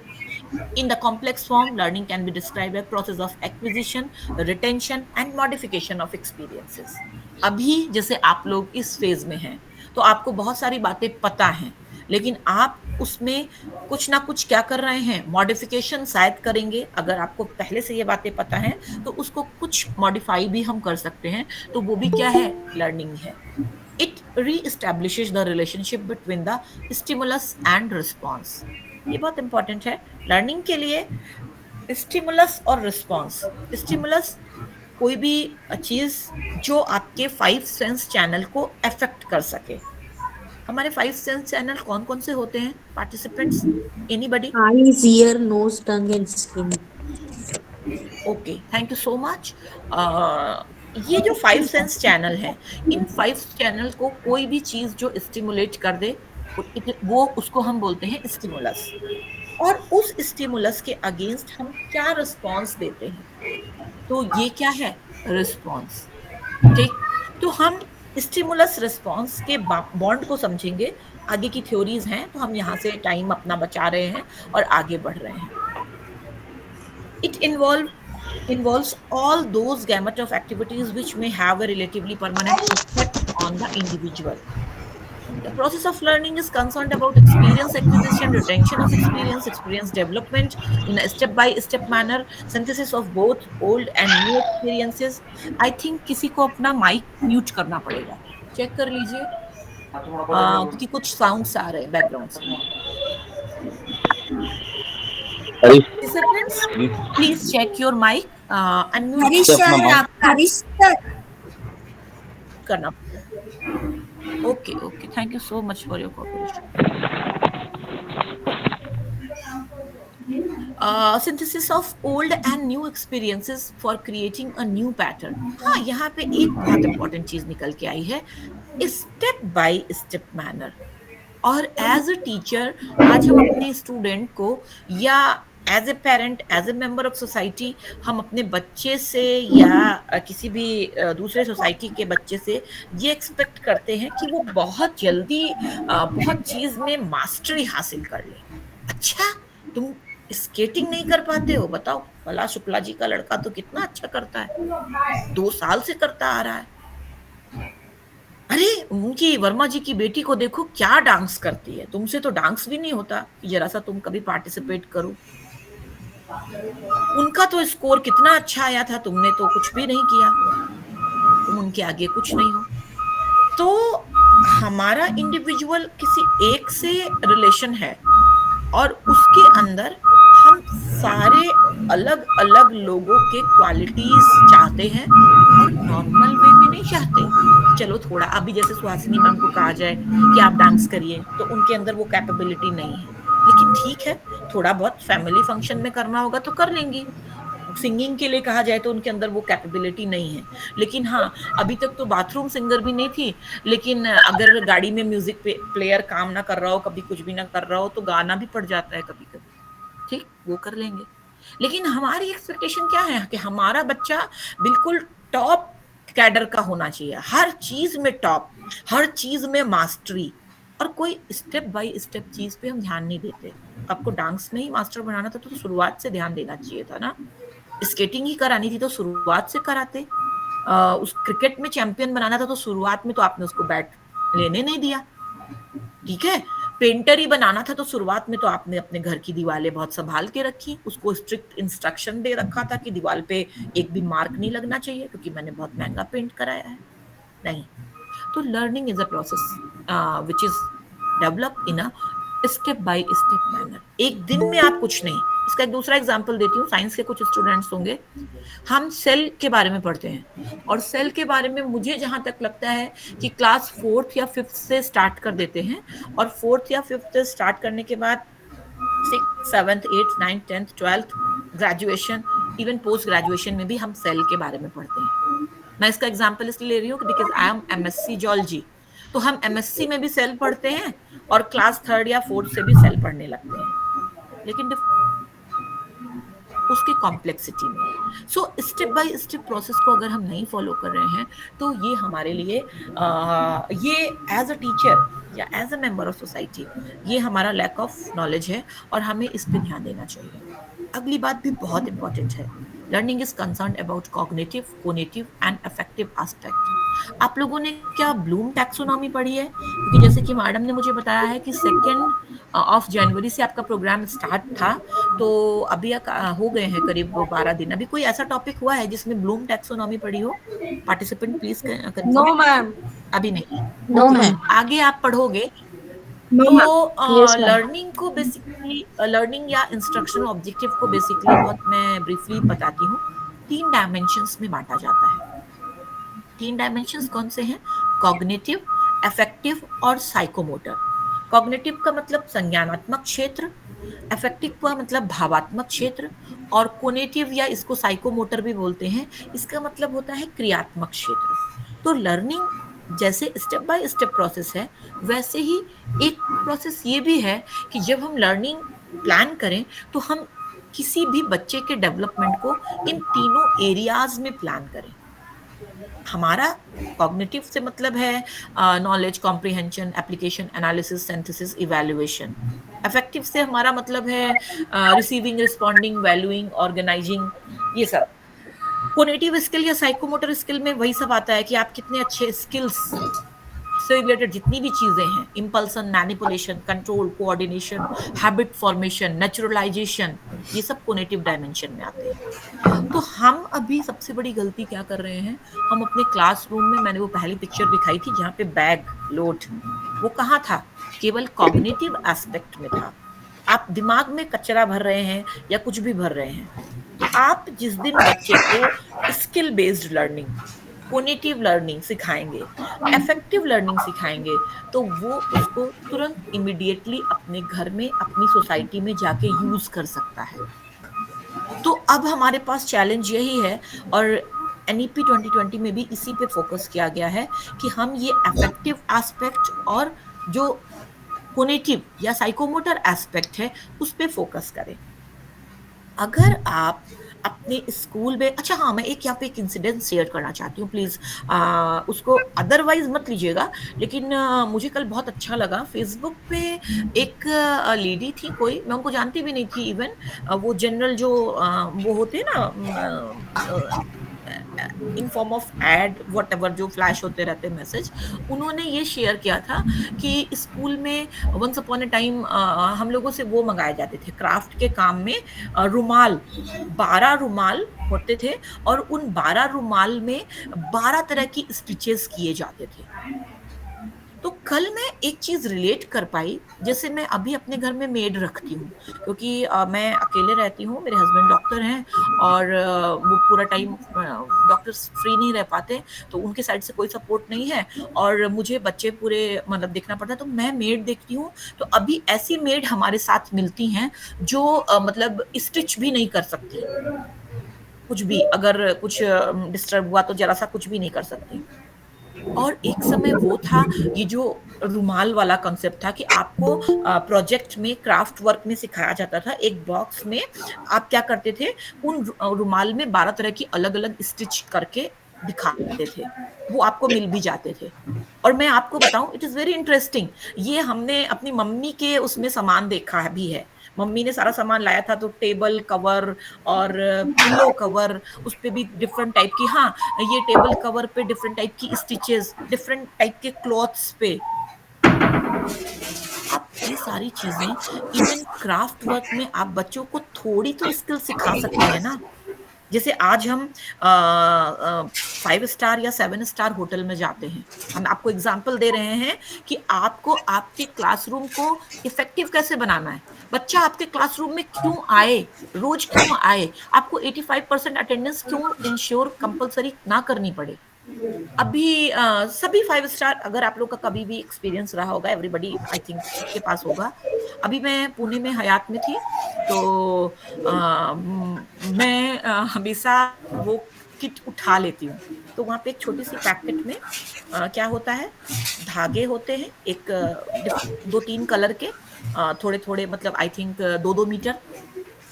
[SPEAKER 1] In the complex form, learning can be described as a process of acquisition, retention and modification of experiences. अभी जैसे आप लोग इस फेज में हैं, तो आपको बहुत सारी बातें पता हैं, लेकिन आप उसमें कुछ ना कुछ क्या कर रहे हैं, मॉडिफिकेशन शायद करेंगे। अगर आपको पहले से ये बातें पता हैं तो उसको कुछ मॉडिफाई भी हम कर सकते हैं, तो वो भी क्या है, लर्निंग है। It reestablishes the relationship between the stimulus and response. ये बहुत इंपॉर्टेंट है लर्निंग के लिए, स्टिमुलस और रिस्पॉन्स। स्टिमुलस कोई भी चीज जो आपके 5 सेंस चैनल को अफेक्ट कर सके। हमारे 5 सेंस चैनल कौन कौन से होते हैं participants, anybody?
[SPEAKER 3] Eyes, ear, nose, tongue and skin.
[SPEAKER 1] Okay, thank you so much. ये जो 5 सेंस चैनल है, इन 5 चैनल को कोई भी चीज जो स्टिमुलेट कर दे, वो उसको हम बोलते हैं स्टिमुलस। और उस स्टिमुलस के अगेंस्ट हम क्या रिस्पॉन्स देते हैं, तो ये क्या है, रिस्पॉन्स। ठीक, तो हम स्टिमुलस रिस्पॉन्स के बॉन्ड को समझेंगे। आगे की थ्योरीज हैं, तो हम यहाँ से टाइम अपना बचा रहे हैं और आगे बढ़ रहे हैं। It involves all those gamut of activities which may have a relatively permanent effect on the individual. The process of learning is concerned about experience acquisition, retention of experience, experience development in a step-by-step manner, synthesis of both old and new experiences. I think किसी को अपना mic mute करना पड़ेगा, check कर लीजिए, क्योंकि कुछ sounds आ रहे हैं बैकग्राउंड से। Participants, please check your mic. Unmute
[SPEAKER 3] Harish sir,
[SPEAKER 1] करना पड़ेगा। Okay, thank you so much for your cooperation. Synthesis of old and new experiences for creating a new pattern. हाँ, यहाँ पे एक बहुत इंपॉर्टेंट चीज निकल के आई है, स्टेप बाय स्टेप मैनर। और एज अ टीचर आज हम अपने स्टूडेंट को, या as a parent, as a member of society, हम अपने बच्चे से या किसी भी दूसरे सोसाइटी के बच्चे से ये एक्सपेक्ट करते हैं कि वो बहुत जल्दी बहुत चीज में मास्टरी हासिल कर ले। अच्छा, तुम स्केटिंग नहीं कर पाते हो, बताओ, भला शुक्ला जी का लड़का तो कितना अच्छा करता है, 2 साल से करता आ रहा है। अरे उनकी वर्मा जी की बेटी को देखो क्या डांस करती है, तुमसे तो डांस भी नहीं होता कि जरा सा तुम कभी पार्टिसिपेट करो। उनका तो स्कोर कितना अच्छा आया था, तुमने तो कुछ भी नहीं किया, तुम उनके आगे कुछ नहीं हो। तो हमारा इंडिविजुअल किसी एक से रिलेशन है और उसके अंदर हम सारे अलग अलग लोगों के क्वालिटीज चाहते हैं और नॉर्मल वे में नहीं चाहते। चलो थोड़ा, अभी जैसे सुहासिनी मैम को कहा जाए कि आप डांस करिए, तो उनके अंदर वो कैपेबिलिटी नहीं है, लेकिन ठीक है, थोड़ा बहुत फैमिली फंक्शन में करना होगा तो कर लेंगी। सिंगिंग के लिए कहा जाए तो उनके अंदर वो कैपेबिलिटी नहीं है, लेकिन हाँ, अभी तक तो बाथरूम सिंगर भी नहीं थी, लेकिन अगर गाड़ी में म्यूजिक प्लेयर काम ना कर रहा हो, कभी कुछ भी ना कर रहा हो, तो गाना भी पड़ जाता है कभी कभी, ठीक, वो कर लेंगे। लेकिन हमारी एक्सपेक्टेशन क्या है कि हमारा बच्चा बिल्कुल टॉप कैडर का होना चाहिए, हर चीज में टॉप, हर चीज में मास्टरी, और कोई स्टेप बाय स्टेप चीज पे हम ध्यान नहीं देते। आपको डांस में ही मास्टर बनाना था तो शुरुआत से ध्यान देना चाहिए था ना, स्केटिंग ही करानी थी तो शुरुआत से कराते, उस क्रिकेट में चैंपियन बनाना था तो शुरुआत में तो आपने उसको बैट लेने नहीं दिया, ठीक है, पेंटर ही बनाना था तो शुरुआत में तो आपने अपने घर की दीवारें बहुत संभाल के रखी, उसको स्ट्रिक्ट इंस्ट्रक्शन दे रखा था कि दीवार पे एक भी मार्क नहीं लगना चाहिए क्योंकि मैंने बहुत महंगा पेंट कराया है। नहीं, तो learning is a process which is develop in a step by step manner. एक दिन में आप कुछ नहीं, इसका एक दूसरा एग्जाम्पल देती हूँ, साइंस के कुछ स्टूडेंट्स होंगे, हम सेल के बारे में पढ़ते हैं और सेल के बारे में मुझे जहां तक लगता है कि क्लास 4th या 5th से स्टार्ट कर देते हैं और 4th या 5th से स्टार्ट करने के बाद 6th 7th 8th 9th 10th 12th graduation, even post graduation में भी हम सेल के बारे में पढ़ते हैं। मैं इसका एग्जाम्पल इसलिए ले रही हूँ because I am MSc geology, तो हम MSc में भी सेल पढ़ते हैं और क्लास 3rd या 4th से भी सेल पढ़ने लगते हैं, लेकिन उसकी कॉम्प्लेक्सिटी में। So step by step process को अगर हम नहीं फॉलो कर रहे हैं तो ये हमारे लिए ये एज अ टीचर या as a member of society ये हमारा लैक ऑफ नॉलेज है और हमें इस पे ध्यान देना चाहिए। अगली बात भी बहुत इंपॉर्टेंट है, learning is concerned about cognitive, cognitive and affective aspect. आप लोगों ने क्या ब्लूम टैक्सोनॉमी पढ़ी है? क्योंकि जैसे कि मैडम ने मुझे बताया है कि 2 जनवरी से आपका प्रोग्राम स्टार्ट था, तो अभी हो गए हैं करीब 12 दिन। अभी कोई ऐसा टॉपिक हुआ है जिसमें ब्लूम टैक्सोनॉमी पढ़ी हो? Participant please confirm.
[SPEAKER 3] No ma'am.
[SPEAKER 1] अभी नहीं।
[SPEAKER 3] No ma'am.
[SPEAKER 1] आगे आप पढ़ोगे तो लर्निंग को बेसिकली, लर्निंग या इंस्ट्रक्शन ऑब्जेक्टिव को बेसिकली बहुत मैं ब्रीफली बताती हूँ, 3 डायमेंशंस में बांटा जाता है। 3 डायमेंशंस कौन से हैं? कॉग्निटिव, अफेक्टिव और साइकोमोटर। कॉग्निटिव का मतलब संज्ञानात्मक क्षेत्र, अफेक्टिव का मतलब भावात्मक क्षेत्र और कोनेटिव या इसको साइकोमोटर भी बोलते हैं, इसका मतलब होता है क्रियात्मक क्षेत्र। तो लर्निंग जैसे स्टेप बाय स्टेप प्रोसेस है, वैसे ही एक प्रोसेस ये भी है कि जब हम लर्निंग प्लान करें तो हम किसी भी बच्चे के डेवलपमेंट को इन तीनों एरियाज में प्लान करें। हमारा कॉग्निटिव से मतलब है knowledge, comprehension, application, analysis, synthesis, evaluation. Affective से हमारा मतलब है रिसीविंग, रिस्पॉन्डिंग, वैल्यूइंग, ऑर्गेनाइजिंग, ये सब। कोग्निटिव स्किल या साइकोमोटर स्किल में वही सब आता है कि आप कितने अच्छे स्किल्स से रिलेटेड जितनी भी चीजें हैं, impulsion, manipulation, control, coordination, habit formation, naturalisation, ये सब कोग्निटिव डायमेंशन में आते हैं। तो हम अभी सबसे बड़ी गलती क्या कर रहे हैं, हम अपने क्लासरूम में, मैंने वो पहली पिक्चर दिखाई थी जहाँ पे बैग लोड, वो कहाँ था? केवल कॉग्निटिव एस्पेक्ट में था। आप दिमाग में कचरा भर रहे हैं या कुछ भी भर रहे हैं। तो आप जिस दिन बच्चे को skill based learning, cognitive learning सिखाएंगे, इफेक्टिव लर्निंग सिखाएंगे, तो वो उसको तुरंत इमीडिएटली अपने घर में, अपनी सोसाइटी में जाके यूज कर सकता है। तो अब हमारे पास चैलेंज यही है और NEP 2020 में भी इसी पे फोकस किया गया है कि हम ये अफेक्टिव एस्पेक्ट और जो कोग्निटिव या साइकोमोटर एस्पेक्ट है उस पे फोकस करें। अगर आप अपने स्कूल में, अच्छा हाँ, मैं एक यहाँ पे एक इंसिडेंट शेयर करना चाहती हूँ, प्लीज उसको अदरवाइज मत लीजिएगा, लेकिन मुझे कल बहुत अच्छा लगा। फेसबुक पे एक लेडी थी, कोई, मैं उनको जानती भी नहीं थी इवन, वो जनरल जो वो होते हैं ना in form of ad whatever जो फ्लैश होते रहते हैं मैसेज, उन्होंने ये शेयर किया था कि स्कूल में वंस अपॉन ए टाइम हम लोगों से वो मंगाए जाते थे क्राफ्ट के काम में, रुमाल, 12 रुमाल होते थे और उन 12 रुमाल में 12 तरह की स्टिचेस किए जाते थे। तो कल मैं एक चीज रिलेट कर पाई, जैसे मैं अभी अपने घर में मेड रखती हूँ क्योंकि मैं अकेले रहती हूँ, मेरे हस्बैंड डॉक्टर हैं और वो पूरा टाइम डॉक्टर्स फ्री नहीं रह पाते, तो उनके साइड से कोई सपोर्ट नहीं है और मुझे बच्चे पूरे मतलब देखना पड़ता है, तो मैं मेड देखती हूँ। तो अभी ऐसी मेड हमारे साथ मिलती हैं जो मतलब स्टिच भी नहीं कर सकती, कुछ भी अगर कुछ डिस्टर्ब हुआ तो जरा सा कुछ भी नहीं कर सकती। और एक समय वो था, ये जो रुमाल वाला कॉन्सेप्ट था कि आपको प्रोजेक्ट में, क्राफ्ट वर्क में सिखाया जाता था, एक बॉक्स में आप क्या करते थे, उन रुमाल में 12 तरह की अलग अलग स्टिच करके दिखाते थे, वो आपको मिल भी जाते थे। और मैं आपको बताऊं, इट इज वेरी इंटरेस्टिंग, ये हमने अपनी मम्मी के उसमें सामान देखा भी है। मम्मी ने सारा सामान लाया था, तो टेबल कवर और पिलो कवर, उस पे भी डिफरेंट टाइप की, हाँ ये टेबल कवर पे डिफरेंट टाइप की स्टिचेस, डिफरेंट टाइप के क्लॉथ्स पे। आप ये सारी चीजें इवन क्राफ्ट वर्क में आप बच्चों को थोड़ी तो स्किल सिखा सकते हैं ना, जैसे आज हम 5 स्टार या 7 स्टार होटल में जाते हैं, हम आपको एग्जाम्पल दे रहे हैं कि आपको आपके क्लासरूम को इफेक्टिव कैसे बनाना है। बच्चा आपके क्लासरूम में क्यों आए, रोज क्यों आए, आपको 85% अटेंडेंस क्यों इंश्योर कंपलसरी ना करनी पड़े। अभी सभी 5 स्टार, अगर आप लोग का कभी भी एक्सपीरियंस रहा होगा, एवरीबडी आई थिंक सबके पास होगा। अभी मैं पुणे में हयात में थी, तो मैं हमेशा वो किट उठा लेती हूँ। तो वहां पे एक छोटी सी पैकेट में क्या होता है, धागे होते हैं, एक 2-3 कलर के, थोड़े थोड़े, मतलब आई थिंक 2-2 मीटर।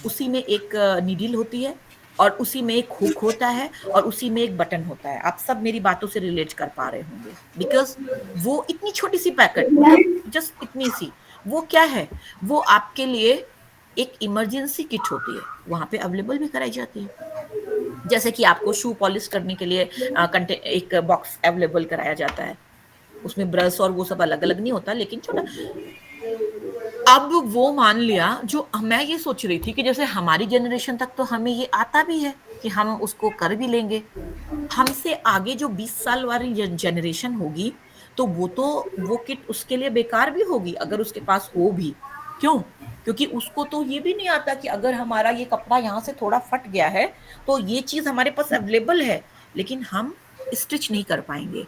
[SPEAKER 1] उसी में एक नीडल होती है, और उसी में एक हुक होता है, और उसी में एक बटन होता है। आप सब मेरी बातों से रिलेट कर पा रहे होंगे, बिकॉज वो इतनी छोटी सी पैकेट, मतलब जस्ट इतनी सी, वो क्या है, वो आपके लिए एक इमरजेंसी किट होती है, वहां पे अवेलेबल भी कराई जाती है। जैसे कि आपको शू पॉलिश करने के लिए एक बॉक्स अवेलेबल कराया जाता है, उसमें ब्रश और वो सब अलग अलग नहीं होता, लेकिन छोटा। अब वो मान लिया, जो मैं ये सोच रही थी कि जैसे हमारी जनरेशन तक तो हमें ये आता भी है कि हम उसको कर भी लेंगे, हमसे आगे जो 20 साल वाली जनरेशन होगी, तो वो किट उसके लिए बेकार भी होगी अगर उसके पास हो भी। क्यों? क्योंकि उसको तो ये भी नहीं आता कि अगर हमारा ये कपड़ा यहाँ से थोड़ा फट गया है तो ये चीज हमारे पास अवेलेबल है, लेकिन हम स्टिच नहीं कर पाएंगे।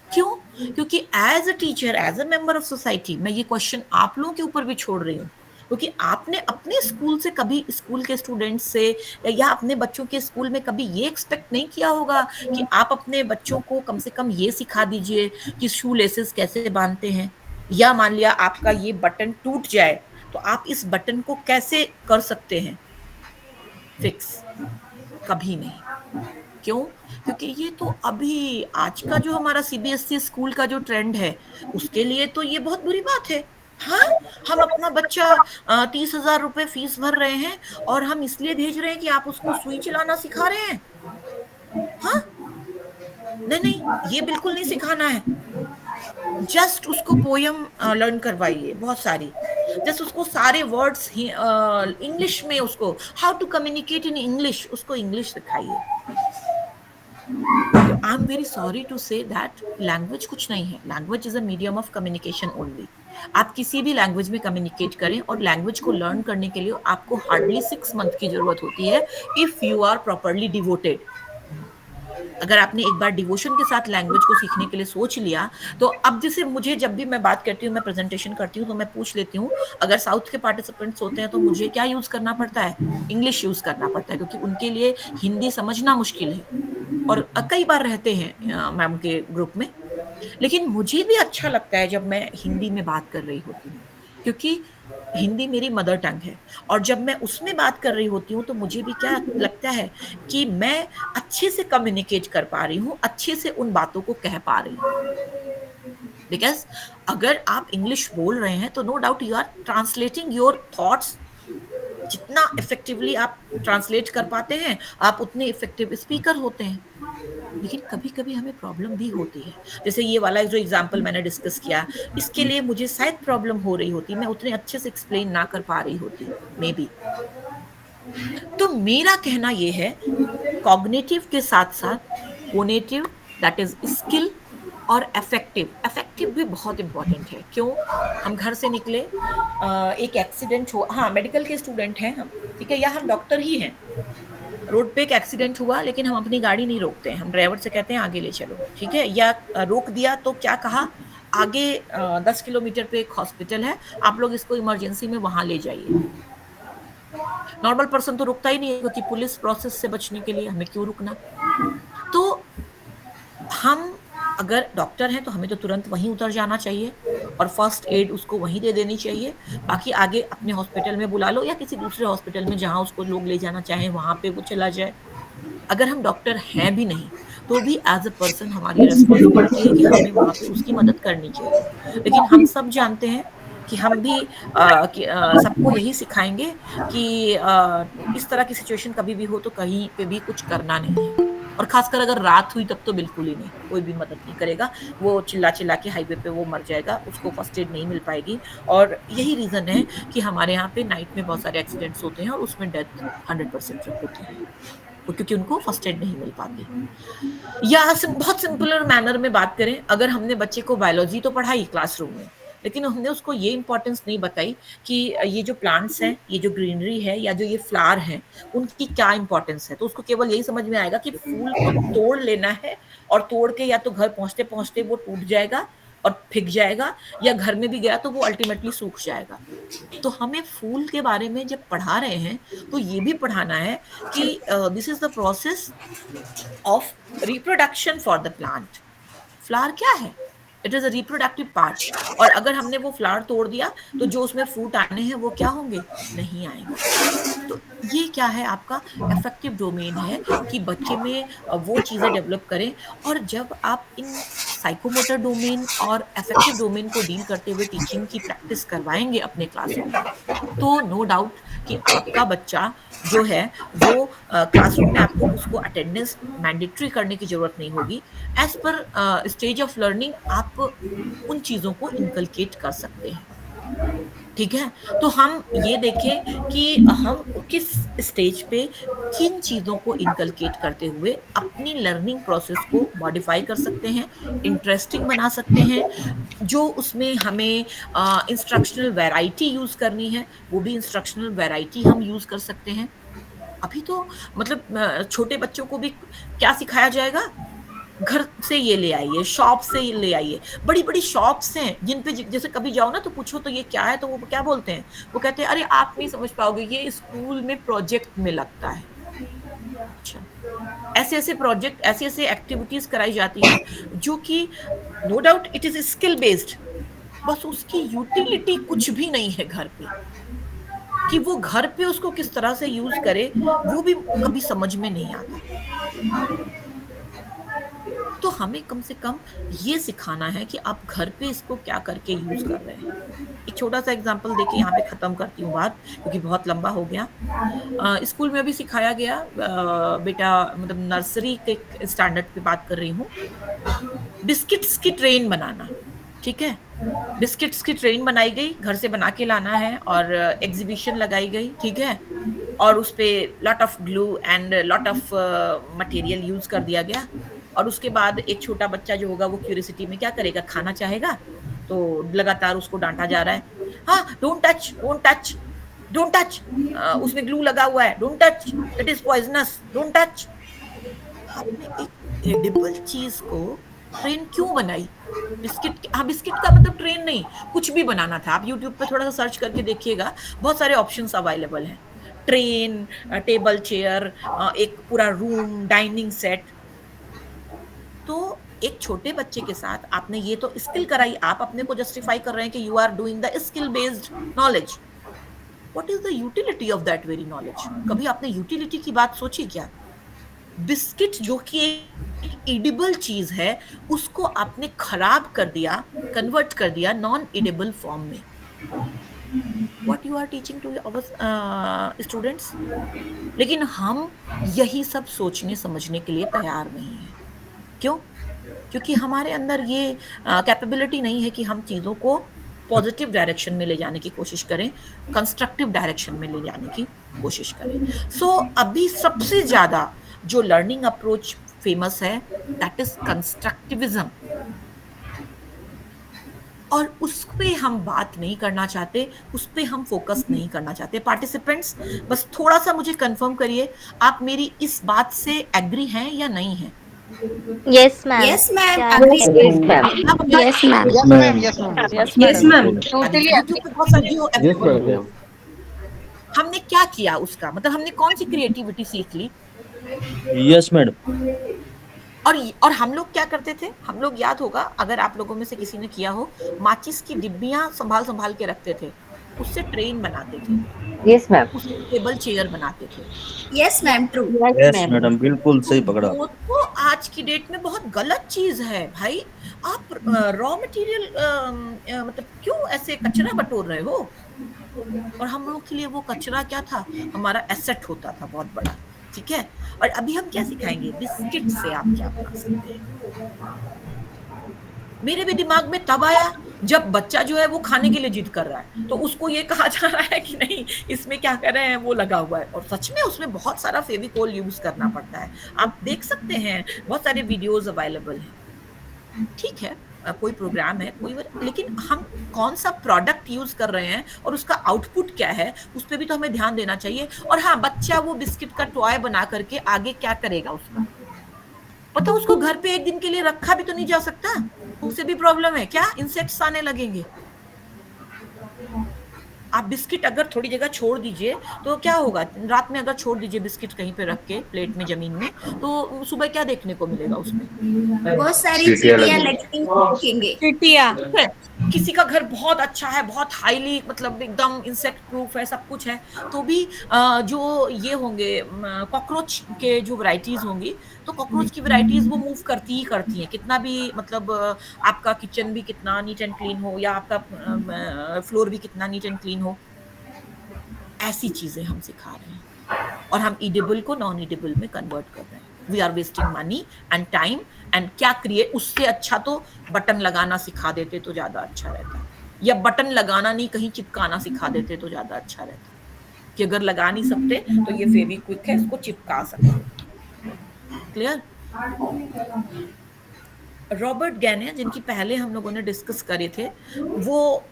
[SPEAKER 1] क्यों? क्योंकि as a teacher, as a member of society, मैं ये क्वेश्चन आप लोगों के ऊपर भी छोड़ रही हूँ, क्योंकि आपने अपने स्कूल से कभी, स्कूल के स्टूडेंट्स से या अपने बच्चों के स्कूल में कभी ये एक्सपेक्ट नहीं किया होगा कि आप अपने बच्चों को कम से कम ये सिखा दीजिए कि शू लेसेस कैसे बांधते हैं, या मान लिया आपका ये बटन टूट जाए तो आप इस बटन को कैसे कर सकते हैं फिक्स। कभी नहीं। क्यों? क्योंकि ये तो अभी आज का जो हमारा सीबीएसई स्कूल का जो ट्रेंड है, उसके लिए तो ये बहुत बुरी बात है। हाँ, हम अपना बच्चा 30,000 रुपए फीस भर रहे हैं, और हम इसलिए भेज रहे हैं कि आप उसको सुई चलाना सिखा रहे हैं। हाँ, नहीं नहीं, ये बिल्कुल नहीं सिखाना है। जस्ट उसको पोयम लर्न करवाइए, बहुत सारी, जस्ट उसको सारे वर्ड्स इंग्लिश में, उसको how to communicate in English, उसको इंग्लिश सिखाइए। I am very sorry to say that language कुछ नहीं है, language is a medium of communication only. आप किसी भी लैंग्वेज में कम्युनिकेट करें, और लैंग्वेज को लर्न करने के लिए आपको हार्डली 6 मंथ की जरूरत होती है, if you are properly devoted. अगर आपने एक बार डिवोशन के साथ लैंग्वेज को सीखने के लिए सोच लिया, तो अब जैसे मुझे जब भी मैं बात करती हूँ, मैं प्रेजेंटेशन करती हूँ, तो मैं पूछ लेती हूँ, अगर साउथ के पार्टिसिपेंट्स होते हैं तो मुझे क्या यूज करना पड़ता है? इंग्लिश यूज करना पड़ता है, क्योंकि उनके लिए हिंदी समझना मुश्किल है, और कई बार रहते हैं मैम के ग्रुप में। लेकिन मुझे भी अच्छा लगता है जब मैं हिंदी में बात कर रही होती हूँ, क्योंकि हिंदी मेरी मदर टंग है, और जब मैं उसमें बात कर रही होती हूँ तो मुझे भी क्या लगता है कि मैं अच्छे से कम्युनिकेट कर पा रही हूँ, अच्छे से उन बातों को कह पा रही हूँ। बिकॉज अगर आप इंग्लिश बोल रहे हैं तो no doubt you are translating your thoughts. जितना इफेक्टिवली आप ट्रांसलेट कर पाते हैं, आप उतने इफेक्टिव स्पीकर होते हैं। लेकिन कभी कभी हमें प्रॉब्लम भी होती है, जैसे ये वाला जो एग्जांपल मैंने डिस्कस किया, इसके लिए मुझे शायद प्रॉब्लम हो रही होती, मैं उतने अच्छे से एक्सप्लेन ना कर पा रही होती, मे बी। तो मेरा कहना ये है, कॉग्निटिव के साथ साथ कोनेटिव, दैट इज स्किल, और अफेक्टिव भी बहुत इंपॉर्टेंट है। क्यों? हम घर से निकले, एक एक्सीडेंट हुआ, हाँ मेडिकल के स्टूडेंट हैं हम, ठीक है, या हम डॉक्टर ही हैं, रोड पे एक एक्सीडेंट हुआ, लेकिन हम अपनी गाड़ी नहीं रोकते हैं, हम ड्राइवर से कहते हैं आगे ले चलो, ठीक है, या रोक दिया तो क्या कहा, आगे 10 किलोमीटर पे एक हॉस्पिटल है, आप लोग इसको इमरजेंसी में वहां ले जाइए। नॉर्मल पर्सन तो रुकता ही नहीं है, क्योंकि पुलिस प्रोसेस से बचने के लिए हमें क्यों रुकना। तो हम अगर डॉक्टर हैं तो हमें तो तुरंत वहीं उतर जाना चाहिए, और फर्स्ट एड उसको वहीं दे देनी चाहिए। बाकी आगे अपने हॉस्पिटल में बुला लो, या किसी दूसरे हॉस्पिटल में जहां उसको लोग ले जाना चाहें वहां पे वो चला जाए। अगर हम डॉक्टर हैं भी नहीं तो भी एज अ पर्सन हमारी रिस्पॉन्सिबिलिटी है कि हमें वहां पे उसकी मदद करनी चाहिए। लेकिन हम सब जानते हैं कि हम भी सबको यही सिखाएंगे कि इस तरह की सिचुएशन कभी भी हो तो कहीं पे भी कुछ करना नहीं है, और खासकर अगर रात हुई तब तो बिल्कुल ही नहीं, कोई भी मदद नहीं करेगा, वो चिल्ला चिल्ला के हाईवे पे वो मर जाएगा, उसको फर्स्ट एड नहीं मिल पाएगी। और यही रीजन है कि हमारे यहाँ पे नाइट में बहुत सारे एक्सीडेंट्स होते हैं, और उसमें डेथ 100% होती है। क्योंकि उनको फर्स्ट एड नहीं मिल पाती। या बहुत सिंपलर मैनर में बात करें, अगर हमने बच्चे को बायोलॉजी तो पढ़ाई क्लासरूम में, लेकिन हमने उसको ये इंपॉर्टेंस नहीं बताई कि ये जो प्लांट्स हैं, ये जो ग्रीनरी है या जो ये फ्लावर है, उनकी क्या इंपॉर्टेंस है, तो उसको केवल यही समझ में आएगा कि फूल को तोड़ लेना है और तोड़ के या तो घर पहुंचते पहुंचते वो टूट जाएगा और फिक जाएगा, या घर में भी गया तो वो अल्टीमेटली सूख जाएगा। तो हमें फूल के बारे में जब पढ़ा रहे हैं तो ये भी पढ़ाना है कि this is the process of reproduction for the plant. Flower क्या है? It is a reproductive part. और अगर हमने वो फ्लावर तोड़ दिया तो जो उसमें फ्रूट आने हैं वो क्या होंगे? नहीं आएंगे। तो ये क्या है? आपका अफेक्टिव डोमेन है कि बच्चे में वो चीजें डेवलप करें। और जब आप इन साइकोमोटर डोमेन और अफेक्टिव डोमेन को डील करते हुए टीचिंग की प्रैक्टिस करवाएंगे अपने क्लासरूम में, तो नो डाउट कि आपका बच्चा जो है वो क्लासरूम में आपको उसको अटेंडेंस मैंडेटरी करने की जरूरत नहीं होगी। As per stage of learning आप उन चीजों को इनकलकेट कर सकते हैं। ठीक है, तो हम ये देखें कि हम किस स्टेज पे किन चीजों को इनकलकेट करते हुए अपनी लर्निंग प्रोसेस को मॉडिफाई कर सकते हैं, इंटरेस्टिंग बना सकते हैं। जो उसमें हमें इंस्ट्रक्शनल वैरायटी यूज करनी है, वो भी इंस्ट्रक्शनल वैरायटी हम यूज कर सकते हैं। अभी तो मतलब छोटे बच्चों को भी क्या सिखाया जाएगा? घर से ये ले आइए, शॉप से ये ले आइए। बड़ी बड़ी शॉप्स हैं जिन पे जैसे कभी जाओ ना तो पूछो तो ये क्या है, तो वो क्या बोलते हैं? वो कहते हैं अरे आप नहीं समझ पाओगे, ये स्कूल में प्रोजेक्ट में लगता है। अच्छा, ऐसे ऐसे प्रोजेक्ट, ऐसे ऐसे एक्टिविटीज कराई जाती हैं जो कि no doubt it is skill based, बस उसकी यूटिलिटी कुछ भी नहीं है घर पे। कि वो घर पे उसको किस तरह से यूज करे वो भी कभी समझ में नहीं आता। तो हमें कम से कम ये सिखाना है कि आप घर पे इसको क्या करके यूज कर रहे हैं। एक छोटा सा एग्जांपल देके यहाँ पे खत्म करती हूँ बात, क्योंकि बहुत लंबा हो गया। स्कूल में भी सिखाया गया, बेटा मतलब नर्सरी के स्टैंडर्ड पे बात कर रही हूँ, बिस्किट्स की ट्रेन बनाना। ठीक है, बिस्किट्स की ट्रेन बनाई गई, घर से बना के लाना है और एग्जीबिशन लगाई गई। ठीक है, और उस पे lot of glue and lot of material use कर दिया गया। और उसके बाद एक छोटा बच्चा जो होगा वो क्यूरियोसिटी में क्या करेगा? खाना चाहेगा, तो लगातार उसको डांटा जा रहा है, हाँ don't touch, don't touch, don't touch, उसमें ग्लू लगा हुआ है, don't touch, it is poisonous, don't touch. आपने एक एडिबल चीज को ट्रेन क्यों बनाई? बिस्किट, हाँ बिस्किट का मतलब ट्रेन नहीं, कुछ भी बनाना था। आप यूट्यूब पे थोड़ा सा सर्च करके देखिएगा, बहुत सारे ऑप्शंस अवेलेबल हैं। ट्रेन, टेबल चेयर, एक पूरा रूम, डाइनिंग सेट। तो एक छोटे बच्चे के साथ आपने ये तो स्किल कराई, आप अपने को जस्टिफाई कर रहे हैं कि you are doing the skill based knowledge. What is the utility of that very knowledge? कभी आपने यूटिलिटी की बात सोची क्या? बिस्किट जो कि एक एडिबल चीज है, उसको आपने खराब कर दिया, कन्वर्ट कर दिया नॉन एडिबल फॉर्म में। What you are teaching to our students? लेकिन हम यही सब सोचने समझने के लिए तैयार नहीं है। क्यों? क्योंकि हमारे अंदर ये कैपेबिलिटी नहीं है कि हम चीजों को पॉजिटिव डायरेक्शन में ले जाने की कोशिश करें, कंस्ट्रक्टिव डायरेक्शन में ले जाने की कोशिश करें। सो अभी सबसे ज्यादा जो लर्निंग अप्रोच फेमस है दैट इज कंस्ट्रक्टिविज्म, और उस पे हम बात नहीं करना चाहते, उस पे हम फोकस नहीं करना चाहते। पार्टिसिपेंट्स बस थोड़ा सा मुझे कंफर्म करिए, आप मेरी इस बात से एग्री हैं या नहीं हैं?
[SPEAKER 2] Yes, ma'am.
[SPEAKER 3] Yes, ma'am.
[SPEAKER 2] Yeah.
[SPEAKER 3] Agree.
[SPEAKER 2] Yes, ma'am. Yes, ma'am.
[SPEAKER 5] Yes, ma'am. Yes, ma'am.
[SPEAKER 3] Yes, ma'am.
[SPEAKER 5] Totally
[SPEAKER 1] YouTube पे बहुत सारी
[SPEAKER 6] Yes,
[SPEAKER 1] हमने क्या किया उसका मतलब हमने कौन सी क्रिएटिविटी सीख ली?
[SPEAKER 6] yes, madam.
[SPEAKER 1] और हम लोग क्या करते थे? हम लोग, याद होगा अगर आप लोगों में से किसी ने किया हो, माचिस की डिब्बियां संभाल संभाल के रखते थे, उससे ट्रेन बनाते थे।
[SPEAKER 7] Yes ma'am.
[SPEAKER 1] उससे टेबल चेयर बनाते थे।
[SPEAKER 3] Yes, ma'am. True.
[SPEAKER 6] Yes, madam. बिल्कुल सही पकड़ा।
[SPEAKER 1] वो तो आज की डेट में बहुत गलत चीज है भाई। आप रॉ मटेरियल मतलब क्यों ऐसे कचरा बटोर रहे हो? और हम लोग के लिए वो कचरा क्या था? हमारा एसेट होता था बहुत बड़ा। ठीक है, और अभी हम क्या सिखाएंगे? बिस्किट से आप क्या बना सकते हैं। मेरे भी दिमाग में तब आया जब बच्चा जो है वो खाने के लिए जिद कर रहा है तो उसको ये कहा जा रहा है कि नहीं इसमें क्या कर रहे हैं वो लगा हुआ है, और सच में उसमें बहुत सारा फेविकोल यूज करना पड़ता है। आप देख सकते हैं बहुत सारे वीडियोस अवेलेबल हैं। ठीक है, कोई प्रोग्राम है लेकिन हम कौन सा प्रोडक्ट यूज कर रहे हैं और उसका आउटपुट क्या है उस पर भी तो हमें ध्यान देना चाहिए। और हाँ, बच्चा वो बिस्किट का टॉय बना करके आगे क्या करेगा उसका पता, उसको घर पे एक दिन के लिए रखा भी तो नहीं जा सकता, उससे भी प्रॉब्लम है, क्या इंसेक्ट्स आने लगेंगे। आप बिस्किट अगर थोड़ी जगह छोड़ दीजिए तो क्या होगा, रात में अगर छोड़ दीजिए बिस्किट कहीं पे रख के प्लेट में जमीन में, तो सुबह क्या देखने को मिलेगा उसमें,
[SPEAKER 3] बहुत सारी
[SPEAKER 4] चींटियां
[SPEAKER 3] चींटियां
[SPEAKER 4] लगेंगी।
[SPEAKER 3] लगती दिखेंगे।
[SPEAKER 5] चिटिया।
[SPEAKER 1] ठीक है। किसी का घर बहुत अच्छा है, बहुत हाईली मतलब एकदम इंसेक्ट प्रूफ है, सब कुछ है, तो भी जो ये होंगे कॉकरोच के जो वैरायटीज होंगी, तो कॉकरोच की वैरायटीज वो मूव करती ही करती हैं, कितना भी मतलब आपका किचन भी कितना नीट एंड क्लीन हो या आपका फ्लोर भी कितना नीट एंड क्लीन हो, ऐसी चीजें हम सिखा रहे हैं और हम ईडेबल को नॉन ईडेबल में कन्वर्ट कर रहे हैं। We are wasting money and time एंड क्या क्रिएट, उससे अच्छा तो बटन लगाना सिखा देते तो ज्यादा अच्छा रहता, या बटन लगाना नहीं कहीं चिपकाना सिखा देते तो ज्यादा अच्छा रहता, कि अगर लगा नहीं सकते तो ये फेविक्विक है, इसको चिपका सकते। क्लियर। रॉबर्ट गैने जिनकी पहले हम लोगों ने डिस्कस करे थे, वो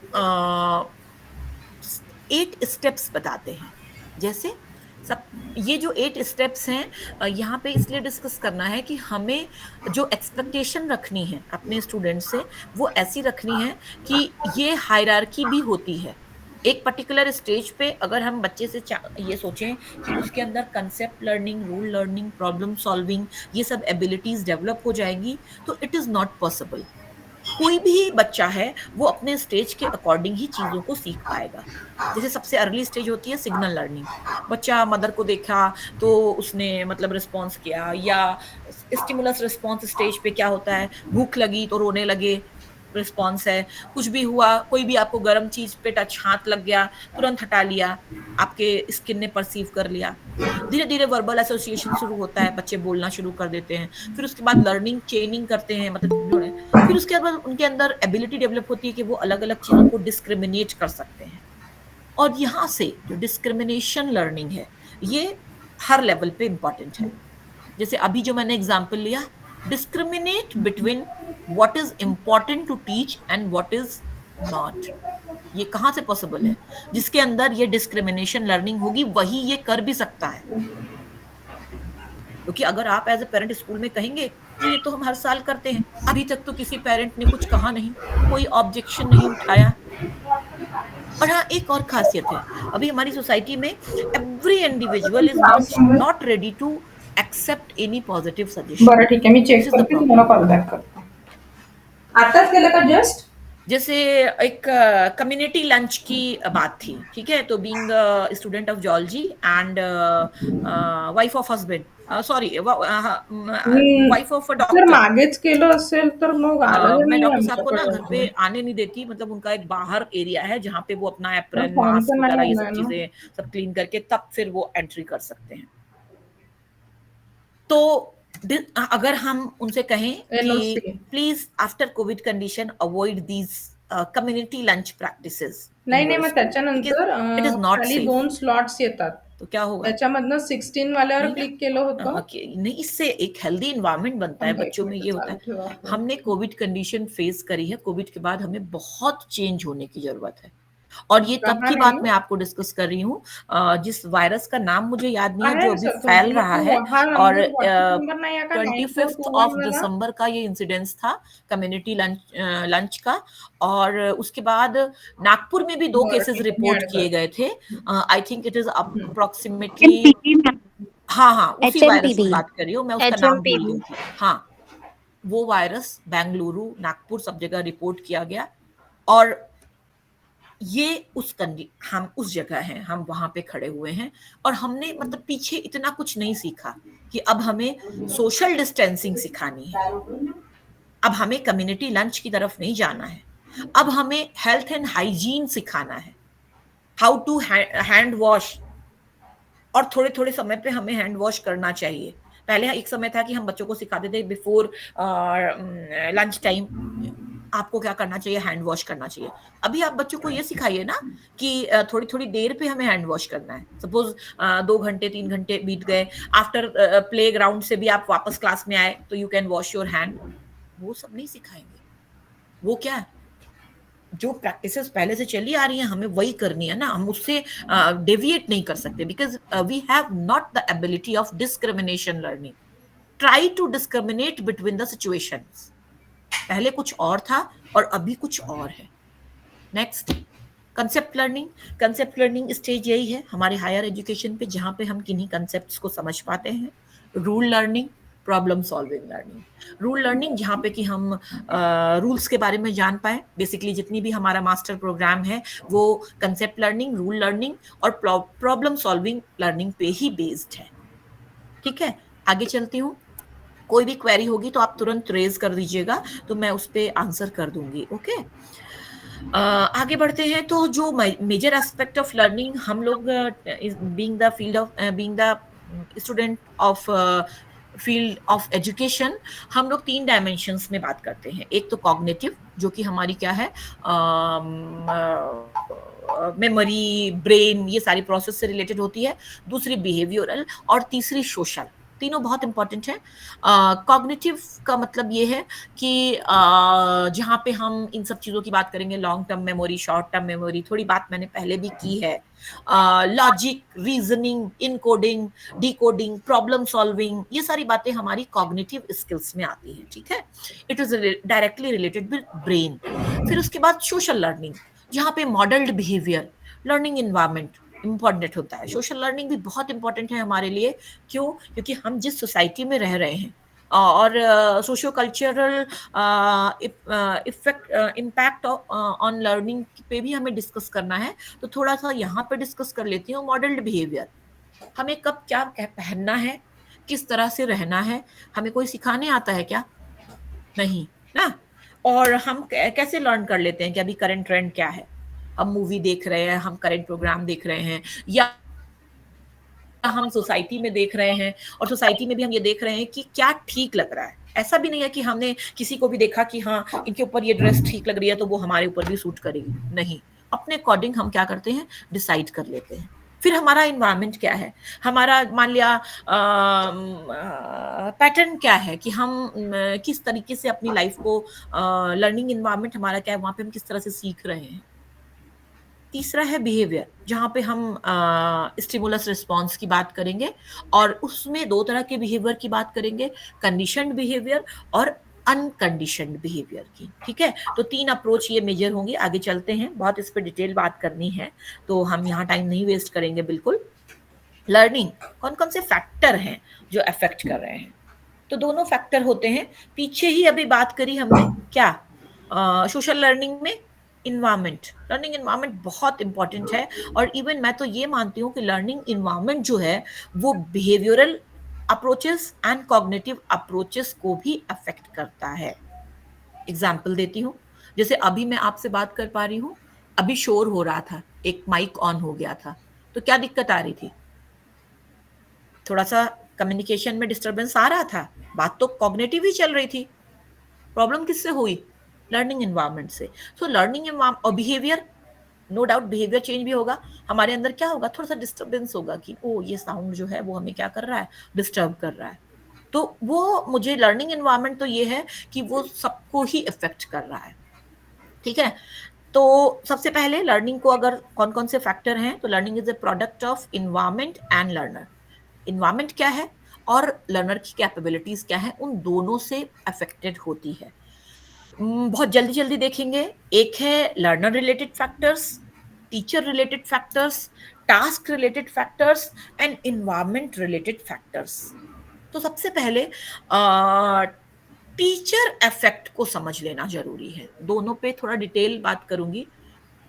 [SPEAKER 1] 8 स्टेप्स बताते हैं। जैसे सब ये जो 8 स्टेप्स हैं यहाँ पे इसलिए डिस्कस करना है कि हमें जो एक्सपेक्टेशन रखनी है अपने स्टूडेंट से वो ऐसी रखनी है कि ये हायरार्की भी होती है। एक पर्टिकुलर स्टेज पे अगर हम बच्चे से ये सोचें कि उसके अंदर concept learning, rule learning, problem solving, ये सब एबिलिटीज डेवलप हो जाएंगी, तो इट इज नॉट पॉसिबल। कोई भी बच्चा है वो अपने स्टेज के अकॉर्डिंग ही चीजों को सीख पाएगा। जैसे सबसे अर्ली स्टेज होती है सिग्नल लर्निंग, बच्चा मदर को देखा तो उसने मतलब रिस्पॉन्स किया, या स्टिमुलस रिस्पॉन्स स्टेज पे क्या होता है, भूख लगी तो रोने लगे, रिस्पॉन्स है, कुछ भी हुआ, कोई भी आपको गर्म चीज पे टच हाथ लग गया तुरंत हटा लिया, आपके स्किन ने परसीव कर लिया। धीरे धीरे वर्बल एसोसिएशन शुरू होता है, बच्चे बोलना शुरू कर देते हैं, फिर उसके बाद लर्निंग चेनिंग करते हैं, मतलब फिर उसके बाद उनके अंदर एबिलिटी डेवलप होती है कि वो अलग अलग चीजों को डिस्क्रिमिनेट कर सकते हैं। और यहाँ से जो डिस्क्रिमिनेशन लर्निंग है ये हर लेवल पे इंपॉर्टेंट है। जैसे अभी जो मैंने एग्जांपल लिया, discriminate between what is important to teach and what is not, ये कहां से पॉसिबल है? जिसके अंदर ये डिस्क्रिमिनेशन लर्निंग होगी वही ये कर भी सकता है। क्योंकि अगर आप एज ए पेरेंट स्कूल में कहेंगे ये तो हम हर साल करते हैं, अभी तक तो किसी पेरेंट ने कुछ कहा नहीं, कोई ऑब्जेक्शन नहीं उठाया। और हाँ, एक और खासियत है, अभी हमारी सोसाइटी में every individual is not ready to accept any positive suggestion.
[SPEAKER 5] बरं ठीक आहे, मी चेक करते, तुम्हाला कॉल बॅक करतो. आताच केलं का जस्ट?
[SPEAKER 1] जैसे एक कम्युनिटी लंच की बात थी, ठीक है, तो being student of zoology and wife of husband, sorry wife of a
[SPEAKER 5] जर
[SPEAKER 1] डॉक्टर,
[SPEAKER 5] मागेच केलं असेल तर मग आलं
[SPEAKER 1] मैं
[SPEAKER 5] नाही
[SPEAKER 1] डॉक्टर साहब को ना घर पे
[SPEAKER 5] आमच्याकडे.
[SPEAKER 1] आने नहीं देती, मतलब उनका एक बाहर एरिया है जहाँ पे वो अपना एप्रन,
[SPEAKER 5] फॉर्म
[SPEAKER 1] मास्क
[SPEAKER 5] तर नाही
[SPEAKER 1] वगैरह ये
[SPEAKER 5] आलाय
[SPEAKER 1] सब
[SPEAKER 5] ना.
[SPEAKER 1] चीजें सब क्लीन करके तब फिर वो एंट्री कर सकते हैं। तो अगर हम उनसे कहें कि
[SPEAKER 5] NOC.
[SPEAKER 1] Please after Covid condition avoid these community lunch practices,
[SPEAKER 5] नाही नाही, मग त्याच्यानंतर
[SPEAKER 1] इट इज नॉट
[SPEAKER 5] खाली
[SPEAKER 1] सेफ,
[SPEAKER 5] 2 स्लॉट्स येतात.
[SPEAKER 1] तो क्या होगा?
[SPEAKER 5] त्याच्यामधनं 16 वाल्यावर
[SPEAKER 1] नहीं ना,
[SPEAKER 5] क्लिक केलं होतं.
[SPEAKER 1] नहीं, इससे एक हेल्दी इन्वायरमेंट बनता है,
[SPEAKER 5] थांबा एक
[SPEAKER 1] बच्चों में
[SPEAKER 5] मिनिट
[SPEAKER 1] ये होता
[SPEAKER 5] चालू
[SPEAKER 1] है।
[SPEAKER 5] ठेवा.
[SPEAKER 1] हमने कोविड कंडीशन फेस करी है, कोविड के बाद हमें बहुत चेंज होने की जरूरत है, और ये तब
[SPEAKER 5] कहाँ
[SPEAKER 1] की
[SPEAKER 5] है
[SPEAKER 1] बात
[SPEAKER 5] ना?
[SPEAKER 1] मैं आपको डिस्कस कर रही हूँ जिस वायरस का नाम मुझे याद नहीं है,
[SPEAKER 5] आहे
[SPEAKER 1] जो अभी
[SPEAKER 5] सर
[SPEAKER 1] फैल
[SPEAKER 5] तुमच्याकडे
[SPEAKER 1] रहा
[SPEAKER 5] तो
[SPEAKER 1] है,
[SPEAKER 5] हा
[SPEAKER 1] और
[SPEAKER 5] नंबर व्हॉट्सअप नंबर नाही आहे का
[SPEAKER 1] 25 ऑफ
[SPEAKER 5] 9421 वाला?
[SPEAKER 1] दिसंबर का ये इंसिडेंस था, कम्युनिटी लंच का। और उसके बाद नागपुर में भी 2
[SPEAKER 5] बरं
[SPEAKER 1] केसेस
[SPEAKER 5] ठीक आहे, मी
[SPEAKER 1] रिपोर्ट
[SPEAKER 5] ऍड
[SPEAKER 1] किए
[SPEAKER 5] करते.
[SPEAKER 1] गए थे। I think it is approximately, हाँ हाँ, उसी वायरस की
[SPEAKER 2] HMPV.
[SPEAKER 1] बात कर रही हूँ मैं, उसका नाम भूल गई थी। हाँ, वो वायरस बेंगलुरु, नागपुर, सब जगह रिपोर्ट किया गया, और ये हम उस जगह हैं, हम वहां पे खड़े हुए हैं, और हमने मतलब पीछे इतना कुछ नहीं सीखा कि अब हमें सोशल डिस्टेंसिंग सिखानी है, अब हमें कम्युनिटी लंच की तरफ नहीं जाना है, अब हमें हेल्थ एंड हाइजीन सिखाना है, हाउ टू हैंड वॉश, और थोड़े थोड़े समय पे हमें हैंड वॉश करना चाहिए। पहले एक समय था कि हम बच्चों को सिखाते थे बिफोर लंच टाइम, आपको क्या करना चाहिए, हैंड वॉश करना चाहिए। अभी आप बच्चों को ये सिखाइए ना कि थोड़ी थोड़ी देर पे हमें हैंड वॉश करना है। सपोज 2 घंटे 3 घंटे बीत गए, आफ्टर प्ले ग्राउंड से भी आप वापस क्लास में आए तो you can wash your hand, वो सब नहीं सिखाएंगे। वो क्या है, जो प्रैक्टिसेस पहले से चली आ रही हैं हमें वही करनी है ना, हम उससे डेविएट नहीं कर सकते, because we have not the ability of discrimination learning. Try to discriminate between the situations. पहले कुछ और था और अभी कुछ और है। Next, concept learning. Concept learning stage यही है हमारे हायर एजुकेशन पे जहां पे हम किन्हीं कंसेप्ट्स को समझ पाते हैं। Rule learning, problem solving learning. Rule learning जहाँ पे कि हम रूल्स के बारे में जान पाए। बेसिकली जितनी भी हमारा मास्टर प्रोग्राम है वो कंसेप्ट लर्निंग, रूल लर्निंग और प्रॉब्लम सॉल्विंग लर्निंग पे ही बेस्ड है। ठीक है, आगे चलती हूँ। कोई भी क्वेरी होगी तो आप तुरंत रेज कर दीजिएगा तो मैं उस पर आंसर कर दूंगी। ओके, आगे बढ़ते हैं। तो जो मेजर एस्पेक्ट ऑफ लर्निंग हम लोग being the field of being the student of field of education, हम लोग 3 डायमेंशंस में बात करते हैं। एक तो कॉग्निटिव, जो कि हमारी क्या है, मेमोरी, ब्रेन, ये सारी प्रोसेस से रिलेटेड होती है। दूसरी बिहेवियरल और तीसरी सोशल। तीनों बहुत इंपॉर्टेंट है। कॉग्निटिव का मतलब ये है कि जहाँ पे हम इन सब चीज़ों की बात करेंगे, long term memory, short term memory, थोड़ी बात मैंने पहले भी की है। Logic, reasoning, encoding, decoding, problem solving, ये सारी बातें हमारी कॉग्निटिव स्किल्स में आती हैं। ठीक है, it is directly related with brain. फिर उसके बाद सोशल लर्निंग, जहाँ पे modelled behaviour, learning environment important होता है। सोशल लर्निंग भी बहुत इंपॉर्टेंट है हमारे लिए। क्यों? क्योंकि हम जिस सोसाइटी में रह रहे हैं और socio cultural effect impact on learning पे भी हमें डिस्कस करना है। तो थोड़ा सा यहाँ पे डिस्कस कर लेती हूँ। मॉडल्ड बिहेवियर, हमें कब क्या पहनना है, किस तरह से रहना है, हमें कोई सिखाने आता है क्या? नहीं ना। और हम कैसे लर्न कर लेते हैं कि अभी करंट ट्रेंड क्या है? हम मूवी देख रहे हैं, हम करंट प्रोग्राम देख रहे हैं, या हम सोसाइटी में देख रहे हैं और सोसाइटी में भी हम ये देख रहे हैं कि क्या ठीक लग रहा है। ऐसा भी नहीं है कि हमने किसी को भी देखा कि हाँ इनके ऊपर ये ड्रेस ठीक लग रही है तो वो हमारे ऊपर भी सूट करेगी। नहीं, अपने अकॉर्डिंग हम क्या करते हैं, डिसाइड कर लेते हैं। फिर हमारा इन्वायरमेंट क्या है, हमारा मान लिया पैटर्न क्या है कि हम किस तरीके से अपनी लाइफ को, लर्निंग इन्वायरमेंट हमारा क्या है, वहाँ पे हम किस तरह से सीख रहे हैं। तीसरा है बिहेवियर, जहाँ पे हम स्टिमुलस रिस्पॉन्स की बात करेंगे और उसमें 2 तरह के बिहेवियर की बात करेंगे, कंडीशनड बिहेवियर और अनकंडीशनड बिहेवियर की। ठीक है, तो 3 अप्रोच ये मेजर होंगे। आगे चलते हैं, बहुत इस पर डिटेल बात करनी है तो हम यहाँ टाइम नहीं वेस्ट करेंगे बिल्कुल। लर्निंग, कौन कौन से फैक्टर हैं जो अफेक्ट कर रहे हैं? तो दोनों फैक्टर होते हैं। पीछे ही अभी बात करी हमने क्या, सोशल लर्निंग में इन्वायरमेंट। लर्निंग इन्वायरमेंट बहुत इंपॉर्टेंट है और इवन मैं तो ये मानती हूँ कि लर्निंग इन्वायरमेंट जो है वो behavioural approaches and cognitive approaches को भी अफेक्ट करता है। एग्जाम्पल देती हूँ, जैसे अभी मैं आपसे बात कर पा रही हूँ, अभी शोर हो रहा था, एक माइक ऑन हो गया था, तो क्या दिक्कत आ रही थी? थोड़ा सा कम्युनिकेशन में डिस्टर्बेंस आ रहा था, बात तो कॉग्निटिव ही चल रही थी। प्रॉब्लम किससे हुई? लर्निंग एनवायरनमेंट से। सो लर्निंग और behaviour, no doubt behaviour change भी होगा, हमारे अंदर क्या होगा, थोड़ा सा डिस्टर्बेंस होगा कि ओ ये साउंड जो है वो हमें क्या कर रहा है, डिस्टर्ब कर रहा है। तो वो मुझे लर्निंग एनवायरनमेंट तो ये है कि वो सबको ही इफेक्ट कर रहा है। ठीक है, तो सबसे पहले लर्निंग को अगर कौन कौन से फैक्टर हैं, तो learning is a product of environment and learner. Environment क्या है और लर्नर की कैपेबिलिटीज क्या है, उन दोनों से अफेक्टेड होती है। बहुत जल्दी जल्दी देखेंगे। एक है learner related factors, teacher related factors, task related factors and environment related factors. तो सबसे पहले टीचर इफेक्ट को समझ लेना जरूरी है। दोनों पे थोड़ा डिटेल बात करूंगी।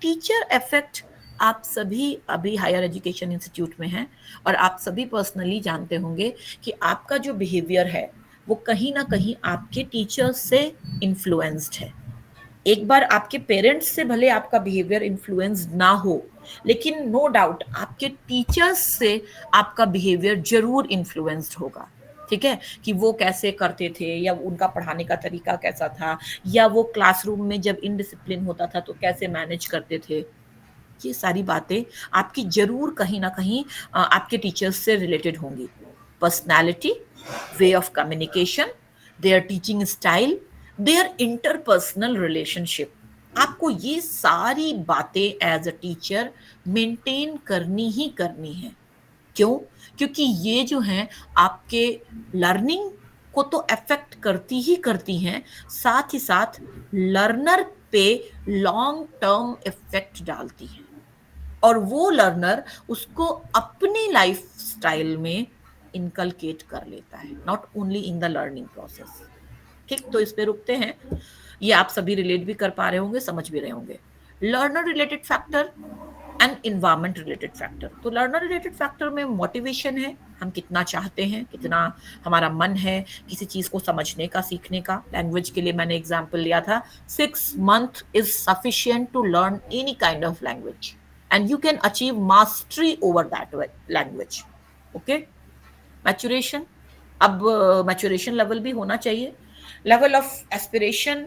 [SPEAKER 1] टीचर इफेक्ट, आप सभी अभी हायर एजुकेशन इंस्टीट्यूट में हैं और आप सभी पर्सनली जानते होंगे कि आपका जो बिहेवियर है वो कहीं ना कहीं आपके टीचर्स से इन्फ्लुएंस्ड है। एक बार आपके पेरेंट्स से भले आपका बिहेवियर इन्फ्लुएंस्ड ना हो, लेकिन नो डाउट आपके टीचर्स से आपका बिहेवियर जरूर इन्फ्लुएंस्ड होगा। ठीक है, कि वो कैसे करते थे या उनका पढ़ाने का तरीका कैसा था, या वो क्लासरूम में जब इनडिसिप्लिन होता था तो कैसे मैनेज करते थे। ये सारी बातें आपकी जरूर कहीं ना कहीं आपके टीचर्स से रिलेटेड होंगी। Personality, way of communication, their teaching style, their interpersonal relationship, आपको ये सारी बातें एज अ टीचर मेंटेन करनी ही करनी है। क्यों? क्योंकि ये जो हैं आपके लर्निंग को तो अफेक्ट करती ही करती हैं, साथ ही साथ लर्नर पे लॉन्ग टर्म इफेक्ट डालती हैं, और वो लर्नर उसको अपनी लाइफ स्टाइल में इनकलकेट कर लेता है, not only in the learning process. ठीक, तो इस पे रुकते हैं। ये आप सभी रिलेट भी कर पा रहे होंगे, समझ भी रहे होंगे। Learner related factor and environment related factor. तो लर्नर रिलेटेड फैक्टर में मोटिवेशन है, हम कितना चाहते हैं, कितना हमारा मन है किसी चीज को समझने का, सीखने का। लैंग्वेज के लिए मैंने एग्जांपल लिया था, 6 months is sufficient to learn any kind of language and you can achieve mastery over that language. Okay, maturation, अब maturation level भी होना चाहिए। level of aspiration,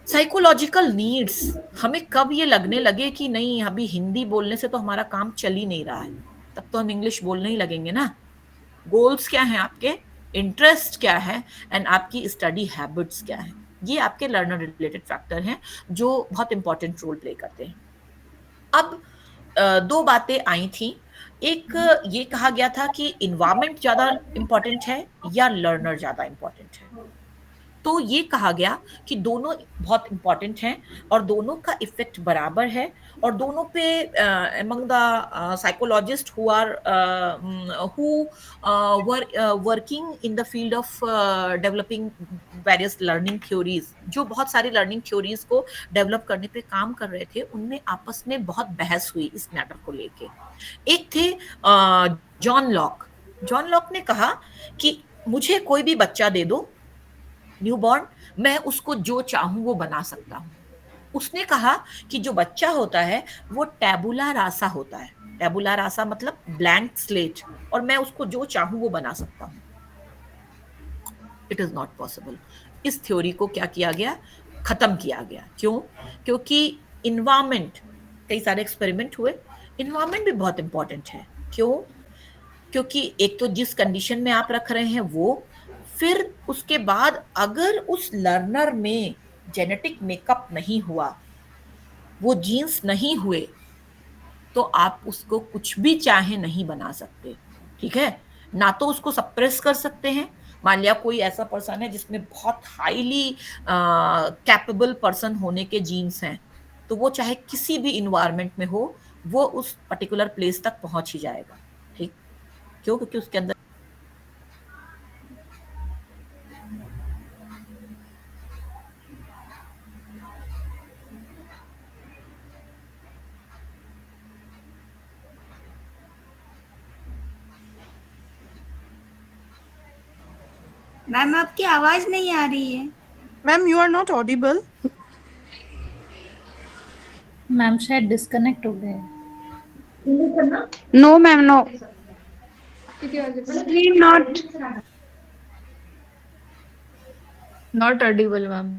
[SPEAKER 1] psychological needs, हमें कब ये लगने लगे कि नहीं अभी हिंदी बोलने से तो हमारा काम चल ही नहीं रहा है, तब तो हम इंग्लिश बोलने ही लगेंगे ना। गोल्स क्या हैं आपके, इंटरेस्ट क्या है, एंड आपकी स्टडी हैबिट्स क्या है, ये आपके लर्नर रिलेटेड फैक्टर हैं जो बहुत इंपॉर्टेंट रोल प्ले करते हैं। अब दो बातें आई थी, एक ये कहा गया था कि इन्वायरमेंट ज्यादा इंपॉर्टेंट है या लर्नर ज्यादा इंपॉर्टेंट है। तो ये कहा गया कि दोनों बहुत इंपॉर्टेंट हैं और दोनों का इफेक्ट बराबर है, और दोनों पे among the psychologists who are who were working in the field of developing various learning theories, जो बहुत सारी लर्निंग थ्योरीज को डेवलप करने पे काम कर रहे थे, उनमें आपस में बहुत बहस हुई इस मैटर को लेके। एक थे जॉन लॉक। जॉन लॉक ने कहा कि मुझे कोई भी बच्चा दे दो न्यूबॉर्न, मैं उसको जो चाहूं वो बना सकता हूं। उसने कहा कि जो बच्चा होता है वो टैबुला रासा होता है। टैबुला रासा मतलब ब्लैंक स्लेट, और मैं उसको जो चाहूं वो बना सकता हूं। It is not possible. इस थ्योरी को क्या किया गया, खत्म किया गया। क्यों? क्योंकि इन्वायरमेंट, कई सारे एक्सपेरिमेंट हुए, इन्वायरमेंट भी बहुत इंपॉर्टेंट है। क्यों? क्योंकि एक तो जिस कंडीशन में आप रख रहे हैं वो, फिर उसके बाद अगर उस लर्नर में जेनेटिक मेकअप नहीं हुआ, वो जीन्स नहीं हुए, तो आप उसको कुछ भी चाहे नहीं बना सकते। ठीक है, ना तो उसको सप्रेस कर सकते हैं। मान लिया कोई ऐसा पर्सन है जिसमें बहुत हाईली कैपेबल पर्सन होने के जीन्स हैं, तो वो चाहे किसी भी इन्वायरमेंट में हो, वो उस पर्टिकुलर प्लेस तक पहुंच ही जाएगा। ठीक, क्यों? क्योंकि उसके अंदर
[SPEAKER 3] मैम आपकी आवाज नहीं आ रही है।
[SPEAKER 7] Ma'am you are not audible.
[SPEAKER 8] Ma'am शायद डिस्कनेक्ट हो गए।
[SPEAKER 2] No, ma'am, no. Screen not.
[SPEAKER 8] Not audible ma'am.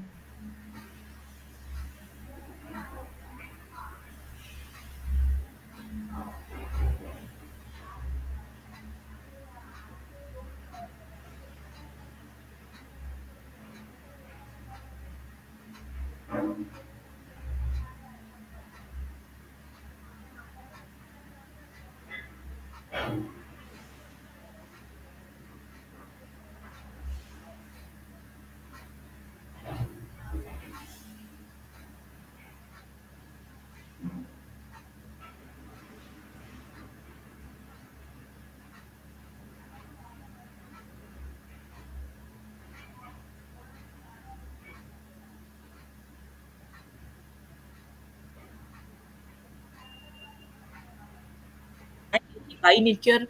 [SPEAKER 1] By nature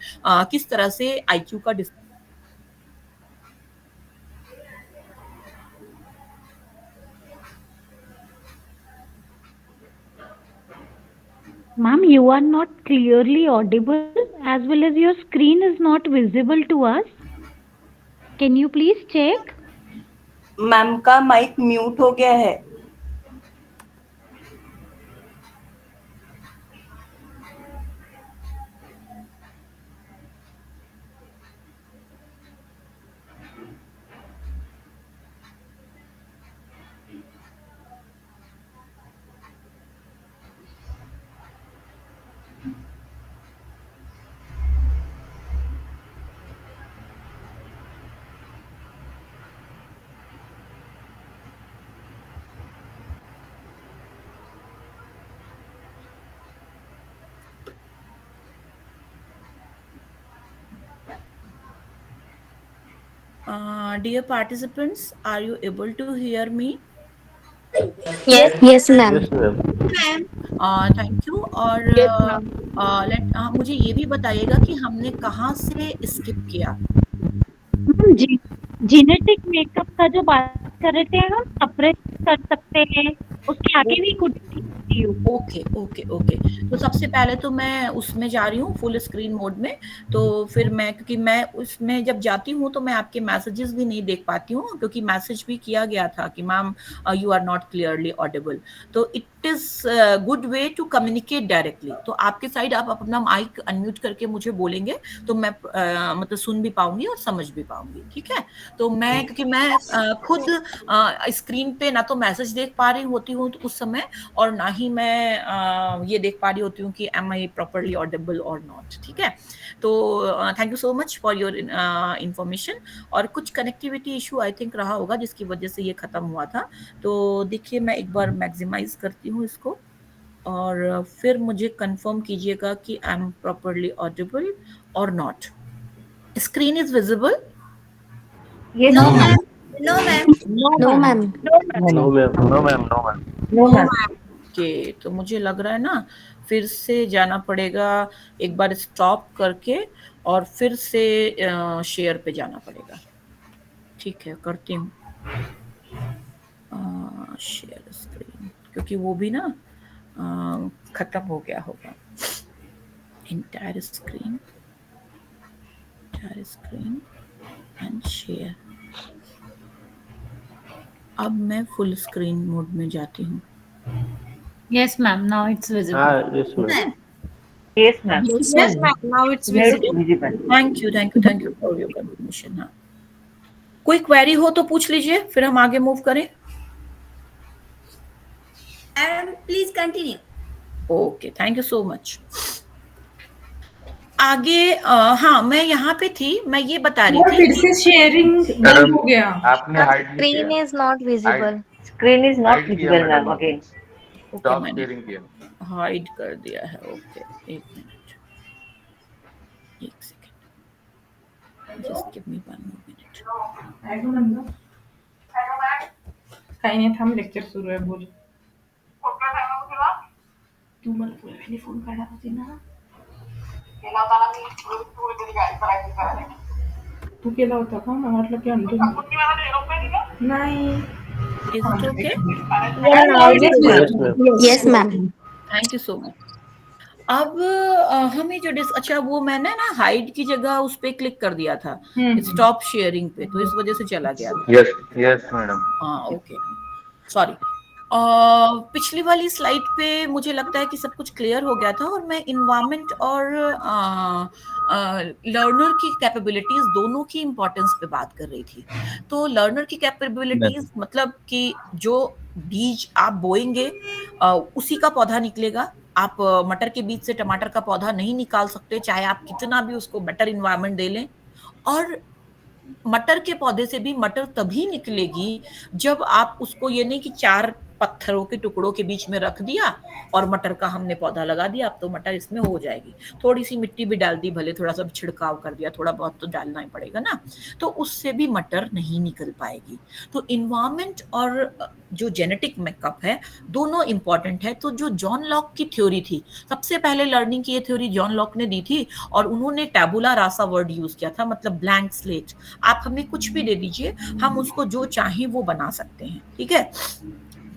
[SPEAKER 1] किस तरह से आईक्यू का
[SPEAKER 9] Ma'am, you are not clearly audible as well as your screen is not visible to us.
[SPEAKER 2] Can you please check?
[SPEAKER 1] Ma'am का mic mute हो गया है। Dear participants, are you able to hear me?
[SPEAKER 2] Yes, ma'am.
[SPEAKER 1] Thank you. और मुझे ये भी बताइएगा कि हमने कहाँ से स्किप किया।
[SPEAKER 2] जेनेटिक मेकअप का जो बात कर रहे थे हम, सप्रेस कर सकते हैं, उसके आगे भी कुछ।
[SPEAKER 1] ओके ओके ओके, तो सबसे पहले तो मैं उसमें जा रही हूँ फुल स्क्रीन मोड में। तो फिर मैं, क्योंकि मैं उसमें जब जाती हूँ तो मैं आपके मैसेजेस भी नहीं देख पाती हूँ, क्योंकि मैसेज भी किया गया था कि ma'am you are not clearly audible. तो it is good way to communicate directly. तो आपके साइड आप अपना माइक अनम्यूट करके मुझे बोलेंगे तो मैं मतलब सुन भी पाऊंगी और समझ भी पाऊंगी, ठीक है। तो मैं, क्योंकि मैं खुद स्क्रीन पे ना तो मैसेज देख पा रही होती हूँ तो उस समय, और ना ही मैं ये देख पा रही होती हूँ कि एम आई प्रॉपरली ऑडिबल और नॉट, ठीक है। तो thank you so much for your information. और कुछ कनेक्टिविटी इशू आई थिंक रहा होगा जिसकी वजह से ये खत्म हुआ था। तो देखिए मैं एक बार मैक्सिमाइज करती हूँ इसको, और फिर मुझे कंफर्म कीजिएगा कि आई एम प्रॉपरली ऑडिबल और not. Screen is visible?
[SPEAKER 3] No ma'am, no ma'am,
[SPEAKER 2] No, ma'am.
[SPEAKER 3] No ma'am.
[SPEAKER 1] Okay, तो मुझे लग रहा है ना फिर से जाना पड़ेगा, एक बार स्टॉप करके और फिर से शेयर पे जाना पड़ेगा। ठीक है, करती हूँ शेयर स्क्रीन, क्योंकि वो भी ना खत्म हो गया होगा। Entire screen and share. अब मैं फुल स्क्रीन मोड में जाती हूँ।
[SPEAKER 8] Yes, ma'am. Now it's visible.
[SPEAKER 3] Yes ma'am,
[SPEAKER 8] Now it's visible.
[SPEAKER 1] Thank you for your confirmation. हाँ, कोई क्वेरी हो तो पूछ लीजिए, फिर हम आगे मूव करें।
[SPEAKER 3] Ma'am please continue.
[SPEAKER 1] Okay, thank you so much. आगे हाँ, मैं यहाँ पे थी, मैं ये बता रही थी
[SPEAKER 5] फिर से शेयरिंग बंद हो गया।
[SPEAKER 6] आपने hide
[SPEAKER 2] Screen is not visible.
[SPEAKER 3] Screen is not visible ma'am again.
[SPEAKER 1] Okay, मैंने हाइड कर दिया है। ओके, एक मिनट, एक second, just give me 1 minute.
[SPEAKER 5] काही नाही, थांब, लेक्चर सुरू आहे, बोल.
[SPEAKER 1] तू मला पूर्वीने फोन करणार होती ना?
[SPEAKER 5] तू केला होता का? मला वाटलं की अंडर नाही.
[SPEAKER 1] Is it okay?
[SPEAKER 2] Yes, ma'am.
[SPEAKER 1] Thank you so much. अब हमें जो अच्छा, वो मैंने ना हाइड की जगह उस पे क्लिक कर दिया था, स्टॉप शेयरिंग पे, तो इस वजह से चला गया था।
[SPEAKER 6] Yes madam.
[SPEAKER 1] हाँ ओके, सॉरी। पिछली वाली स्लाइड पे मुझे लगता है कि सब कुछ क्लियर हो गया था, और मैं इन्वायरमेंट और लर्नर की कैपेबिलिटीज दोनों की इम्पोर्टेंस पे बात कर रही थी। तो लर्नर की कैपेबिलिटीज मतलब कि जो बीज आप बोएंगे उसी का पौधा निकलेगा। आप मटर के बीज से टमाटर का पौधा नहीं निकाल सकते, चाहे आप कितना भी उसको बेटर इन्वायरमेंट दे लें। और मटर के पौधे से भी मटर तभी निकलेगी जब आप उसको, ये नहीं कि 4 पत्थरों के टुकड़ों के बीच में रख दिया और मटर का हमने पौधा लगा दिया, अब तो मटर इसमें हो जाएगी। थोड़ी सी मिट्टी भी डाल दी, भले थोड़ा सा छिड़काव कर दिया, थोड़ा बहुत तो डालना ही पड़ेगा ना, तो उससे भी मटर नहीं निकल पाएगी। तो इन्वायरमेंट और जो जेनेटिक मेकअप है दोनों इंपॉर्टेंट है। तो जो जॉन लॉक की थ्योरी थी, सबसे पहले लर्निंग की ये थ्योरी जॉन लॉक ने दी थी, और उन्होंने टैबुला रासा वर्ड यूज किया था, मतलब ब्लैंक स्लेट। आप हमें कुछ भी दे दीजिए, हम उसको जो चाहें वो बना सकते हैं, ठीक है।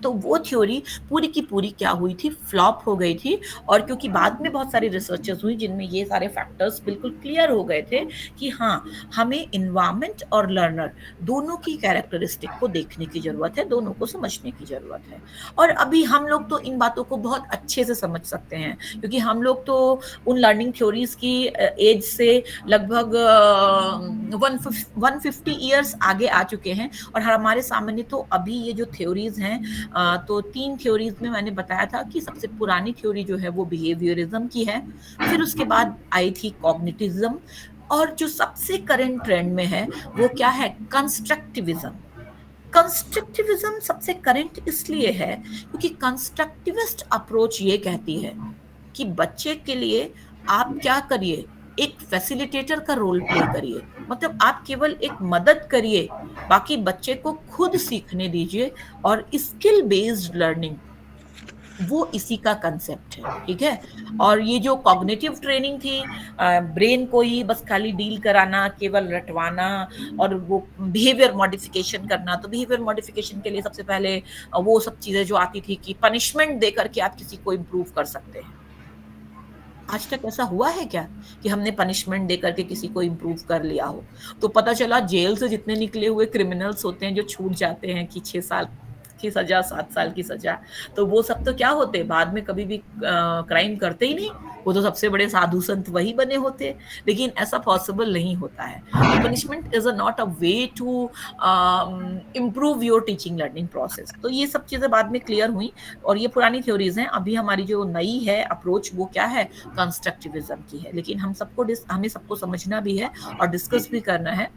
[SPEAKER 1] तो वो थ्योरी पूरी की पूरी क्या हुई थी, फ्लॉप हो गई थी। और क्योंकि बाद में बहुत सारी रिसर्चेस हुई जिनमें ये सारे फैक्टर्स बिल्कुल क्लियर हो गए थे कि हाँ, हमें इन्वायरमेंट और लर्नर दोनों की कैरेक्टरिस्टिक को देखने की जरूरत है, दोनों को समझने की जरूरत है। और अभी हम लोग तो इन बातों को बहुत अच्छे से समझ सकते हैं, क्योंकि हम लोग तो उन लर्निंग थ्योरीज की एज से लगभग 150 ईयर्स आगे आ चुके हैं। और हमारे सामने तो अभी ये जो थ्योरीज हैं, तो 3 थ्योरीज में मैंने बताया था कि सबसे पुरानी थ्योरी जो है वो बिहेवियरिज्म की है, फिर उसके बाद आई थी कॉग्निटिज्म, और जो सबसे करंट ट्रेंड में है वो क्या है, कंस्ट्रक्टिविज्म। कंस्ट्रक्टिविज्म सबसे करंट इसलिए है क्योंकि कंस्ट्रक्टिविस्ट अप्रोच ये कहती है कि बच्चे के लिए आप क्या करिए, एक फैसिलिटेटर का रोल प्ले करिए, मतलब आप केवल एक मदद करिए, बाकी बच्चे को खुद सीखने दीजिए। और स्किल बेस्ड लर्निंग वो इसी का कंसेप्ट है, ठीक है। और ये जो कॉग्निटिव ट्रेनिंग थी, ब्रेन को ही बस खाली डील कराना, केवल रटवाना और वो बिहेवियर मॉडिफिकेशन करना, तो बिहेवियर मॉडिफिकेशन के लिए सबसे पहले वो सब चीजें जो आती थी कि पनिशमेंट देकर के आप किसी को इम्प्रूव कर सकते हैं। आज तक ऐसा हुआ है क्या कि हमने पनिशमेंट देकर के किसी को इम्प्रूव कर लिया हो? तो पता चला जेल से जितने निकले हुए क्रिमिनल्स होते हैं जो छूट जाते हैं कि 6 साल की सजा, 7 साल की सजा, तो वो सब तो क्या होते, बाद में कभी भी क्राइम करते ही नहीं, वो तो सबसे बड़े साधु संत वही बने होते। लेकिन ऐसा पॉसिबल नहीं होता है। Punishment is not a way to improve your teaching learning process. तो ये सब चीजें बाद में क्लियर हुई, और ये पुरानी थ्योरीज हैं। अभी हमारी जो नई है अप्रोच वो क्या है, कंस्ट्रक्टिविज्म की है। लेकिन हमें सबको समझना भी है और डिस्कस भी करना है,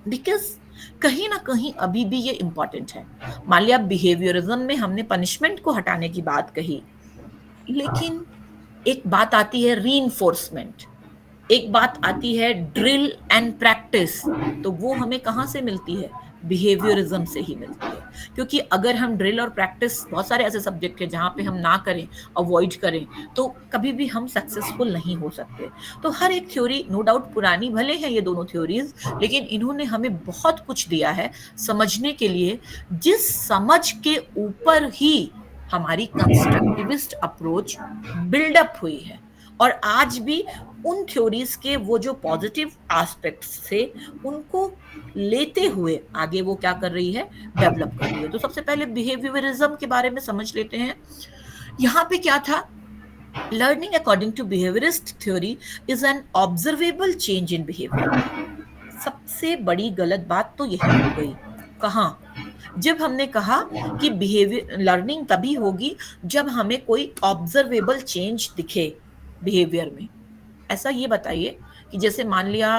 [SPEAKER 1] बिकॉज कहीं ना कहीं अभी भी ये इंपॉर्टेंट है। मान लिया बिहेवियरिज्म में हमने पनिशमेंट को हटाने की बात कही, लेकिन एक बात आती है रीइंफोर्समेंट, एक बात आती है ड्रिल एंड प्रैक्टिस, तो वो हमें कहाँ से मिलती है, बिहेवियरिज्म से ही मिलती है। क्योंकि अगर हम ड्रिल और प्रैक्टिस, बहुत सारे ऐसे सब्जेक्ट हैं जहाँ पे हम ना करें, अवॉइड करें, तो कभी भी हम सक्सेसफुल नहीं हो सकते। तो हर एक थ्योरी, नो डाउट पुरानी भले हैं ये दोनों थ्योरीज, लेकिन इन्होंने हमें बहुत कुछ दिया है समझने के लिए, जिस समझ के ऊपर ही हमारी कंस्ट्रक्टिविस्ट अप्रोच बिल्डअप हुई है। और आज भी उन थ्योरीज के वो जो पॉजिटिव एस्पेक्ट्स थे उनको लेते हुए आगे वो क्या कर रही है, डेवलप कर रही है। तो सबसे पहले बिहेवियरिज्म के बारे में समझ लेते हैं। यहाँ पे क्या था, learning according to behaviourist theory is an observable change in behaviour. सबसे बड़ी गलत बात तो यही हो गई। कहाँ, जब हमने कहा कि बिहेवियर लर्निंग तभी होगी जब हमें कोई ऑब्जर्वेबल चेंज दिखे बिहेवियर में। ऐसा ये बताइए कि जैसे मान लिया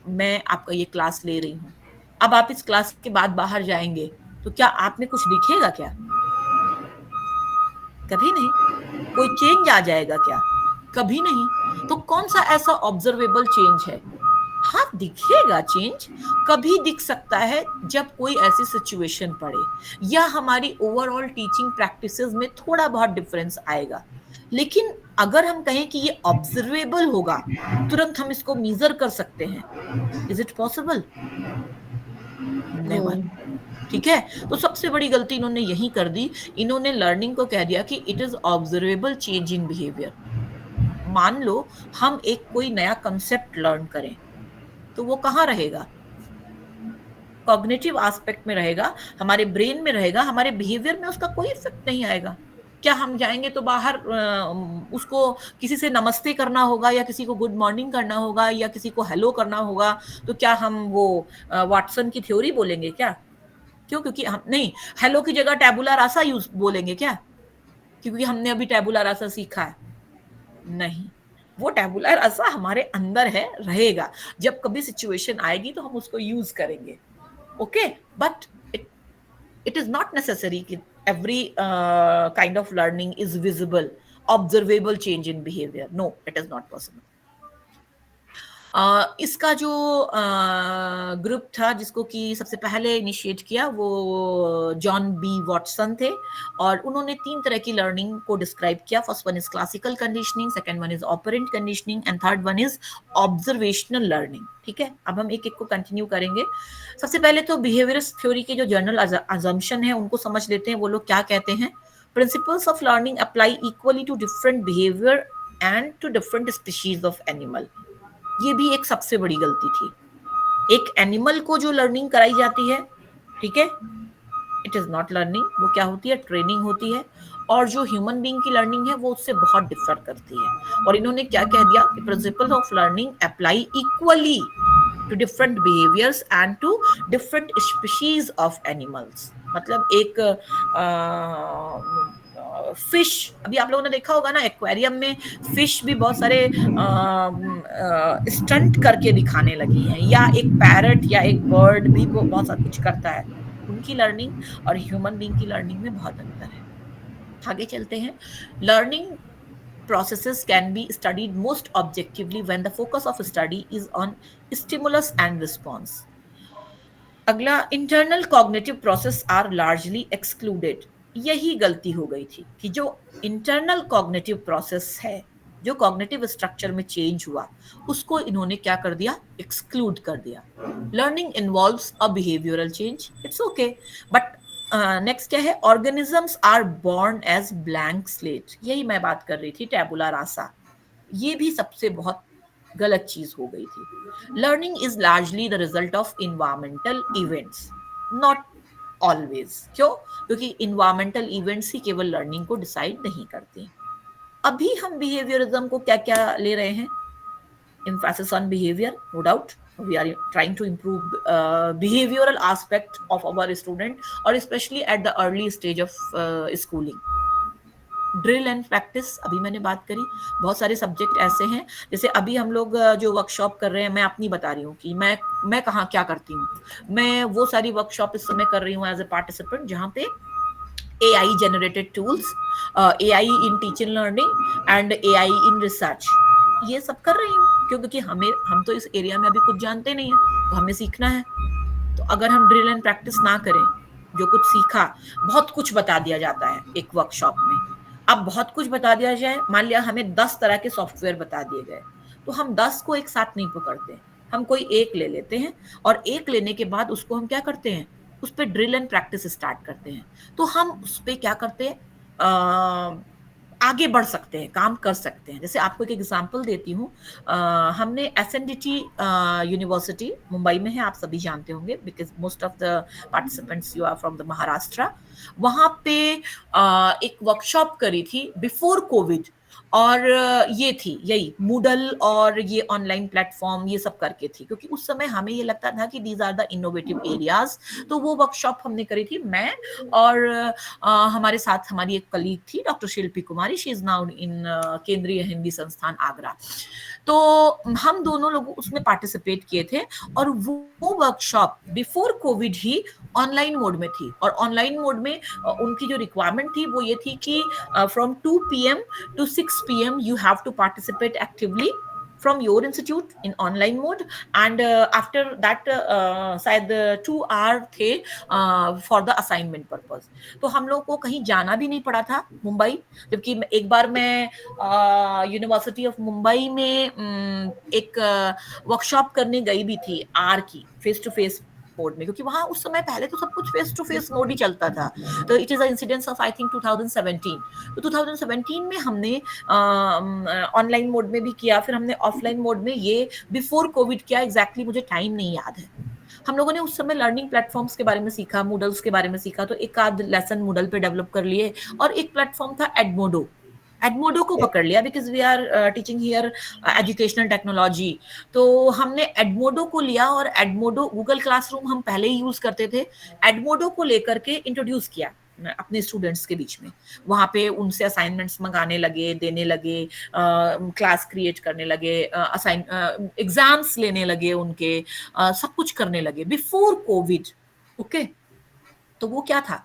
[SPEAKER 1] मैं आपका ये क्लास ले रही हूँ, अब आप इस क्लास के बाद बाहर जाएंगे तो क्या आप में कुछ दिखेगा क्या? कभी नहीं। कोई चेंज आ जाएगा क्या? कभी नहीं। तो कौन सा ऐसा ऑब्जर्वेबल चेंज है? हाँ, दिखेगा चेंज, कभी दिख सकता है जब कोई ऐसी सिचुएशन पड़े या हमारी ओवरऑल टीचिंग प्रैक्टिसेस में थोड़ा बहुत डिफरेंस आएगा। लेकिन अगर हम कहें कि ये ऑब्जर्वेबल होगा, तुरंत हम इसको मेजर कर सकते हैं, इज इट पॉसिबल? नेवर। ठीक है, तो सबसे बड़ी गलती इन्होंने यही कर दी, इन्होंने लर्निंग को कह दिया कि it is observable change in behaviour. मान लो हम एक कोई नया कंसेप्ट लर्न करें, तो वो कहाँ रहेगा, कॉग्निटिव एस्पेक्ट में रहेगा, हमारे ब्रेन में रहेगा, हमारे बिहेवियर में उसका कोई इफेक्ट नहीं आएगा। क्या हम जाएंगे तो बाहर उसको किसी से नमस्ते करना होगा या किसी को गुड मॉर्निंग करना होगा या किसी को हेलो करना होगा, तो क्या हम वो वाटसन की थ्योरी बोलेंगे क्या? क्यों? क्योंकि हम नहीं, हेलो की जगह टैबुला रासा यूज बोलेंगे क्या? क्योंकि हमने अभी टैबुला रासा सीखा है? नहीं, वो टैबुला रासा हमारे अंदर है, रहेगा। जब कभी सिचुएशन आएगी तो हम उसको यूज करेंगे। Okay, but it is not necessary कि every kind of learning is visible, observable change in behavior. No, it is not possible. इसका जो ग्रुप था जिसको कि सबसे पहले इनिशिएट किया वो जॉन बी वॉटसन थे, और उन्होंने 3 तरह की लर्निंग को डिस्क्राइब किया. First one is classical conditioning, second one is operant conditioning and third one is observational learning. ठीक है, अब हम एक एक को कंटिन्यू करेंगे. सबसे पहले तो बिहेवियरिस्ट थ्योरी के जो जनरल अजम्पशन है उनको समझ लेते हैं. वो लोग क्या कहते हैं? Principles of learning apply equally to different behaviour and to different species of animal. ये भी एक सबसे बड़ी गलती थी. एक एनिमल को जो लर्निंग कराई जाती है, ठीक है, इट इज नॉट लर्निंग. वो क्या होती है? ट्रेनिंग होती है. और जो ह्यूमन बीइंग की लर्निंग है वो उससे बहुत डिफर करती है. और इन्होंने क्या कह दिया कि principle of learning apply equally to different behaviours and to different species of animals. मतलब एक फिश, अभी आप लोगों ने देखा होगा ना एक्वेरियम में फिश भी बहुत सारे स्टंट करके दिखाने लगी हैं, या एक पैरट या एक बर्ड भी बहुत सारा कुछ करता है. उनकी लर्निंग और ह्यूमन बीइंग की लर्निंग में बहुत अंतर है. आगे चलते हैं. Learning processes can be studied most objectively when the focus of study is on stimulus and response. अगला, internal cognitive process are largely excluded. यही गलती हो गई थी कि जो internal cognitive process है, जो cognitive structure में change हुआ, उसको इन्होंने क्या कर दिया? exclude कर दिया. Learning involves a behavioral change. It's okay, but next क्या है? Organisms are born as blank slate. यही मैं बात कर रही थी, टैबुला रासा. ये भी सबसे बहुत गलत चीज हो गई थी. Learning is largely the result of environmental events, not always. क्यों? क्योंकि इन्वायरमेंटल इवेंट्स ही केवल लर्निंग को डिसाइड नहीं करते. अभी हम बिहेवियरिज्म को क्या क्या ले रहे हैं? emphasis on behavior, no doubt. We are trying to improve behavioral aspect of our student, or especially at the early stage of schooling. Drill and practice अभी मैंने बात करी. बहुत सारे सब्जेक्ट ऐसे हैं, जैसे अभी हम लोग जो वर्कशॉप कर रहे हैं, मैं अपनी बता रही हूँ कि मैं कहाँ क्या करती हूँ. मैं वो सारी वर्कशॉप इस समय कर रही हूँ एज ए पार्टिसिपेंट, जहाँ पे AI generated tools, AI in teaching learning and AI in research, ये सब कर रही हूँ. क्योंकि हम तो इस एरिया में अभी कुछ जानते नहीं है, तो हमें सीखना है. तो अगर हम ड्रिल एंड प्रैक्टिस ना करें, जो कुछ सीखा, बहुत कुछ बता दिया जाता है एक वर्कशॉप में. अब बहुत कुछ बता दिया जाए, मान लिया हमें 10 तरह के सॉफ्टवेयर बता दिए गए, तो हम 10 को एक साथ नहीं पकड़ते. हम कोई एक ले लेते हैं, और एक लेने के बाद उसको हम क्या करते हैं? उस पर ड्रिल एंड प्रैक्टिस स्टार्ट करते हैं. तो हम उस पर क्या करते हैं? आगे बढ़ सकते हैं, काम कर सकते हैं. जैसे आपको एक एग्जांपल देती हूँ. हमने SNDT यूनिवर्सिटी मुंबई में है, आप सभी जानते होंगे, because most of the participants you are from the Maharashtra. वहाँ पे एक वर्कशॉप करी थी बिफोर कोविड, और ये थी यही मूडल और ये ऑनलाइन प्लेटफॉर्म, ये सब करके थी. क्योंकि उस समय हमें ये लगता था कि these are the innovative areas. तो वो वर्कशॉप हमने करी थी, मैं और हमारे साथ हमारी एक कलीग थी, doctor Shilpi Kumari. She is now in केंद्रीय हिंदी संस्थान आगरा. तो हम दोनों लोग उसमें पार्टिसिपेट किए थे, और वो वर्कशॉप बिफोर कोविड ही ऑनलाइन मोड में थी. और ऑनलाइन मोड में उनकी जो रिक्वायरमेंट थी वो ये थी कि from 2 PM to 6 PM you have to participate actively from your institute in online mode, and after that शायद 2 hour थे for the assignment purpose. तो हम लोग को कहीं जाना भी नहीं पड़ा था मुंबई. जबकि एक बार मैं यूनिवर्सिटी ऑफ मुंबई में एक वर्कशॉप करने गई भी थी आर की, फेस टू फेस मोड में, क्योंकि वहां उस समय पहले तो सब कुछ फेस टू फेस मोड ही चलता था. तो it is a incidence of I think 2017. तो 2017 में हमने ऑनलाइन मोड में भी किया, फिर हमने ऑफलाइन मोड में ये बिफोर कोविड किया. एग्जैक्टली मुझे टाइम नहीं याद है. हम लोगों ने उस समय लर्निंग प्लेटफॉर्म्स के बारे में सीखा, मूडल्स के बारे में सीखा. तो एक आध लेसन मूडल पे डेवलप कर लिए, और एक प्लेटफॉर्म था एडमोडो को पकड़ लिया, because we are teaching here educational technology. तो हमने एडमोडो को लिया, और एडमोडो गूगल क्लासरूम हम पहले ही यूज करते थे. एडमोडो को लेकर के इंट्रोड्यूस किया अपने स्टूडेंट्स के बीच में. वहां पे उनसे असाइनमेंट्स मंगाने लगे, देने लगे, क्लास क्रिएट करने लगे, एग्जाम्स लेने लगे उनके, सब कुछ करने लगे बिफोर कोविड. ओके, तो वो क्या था?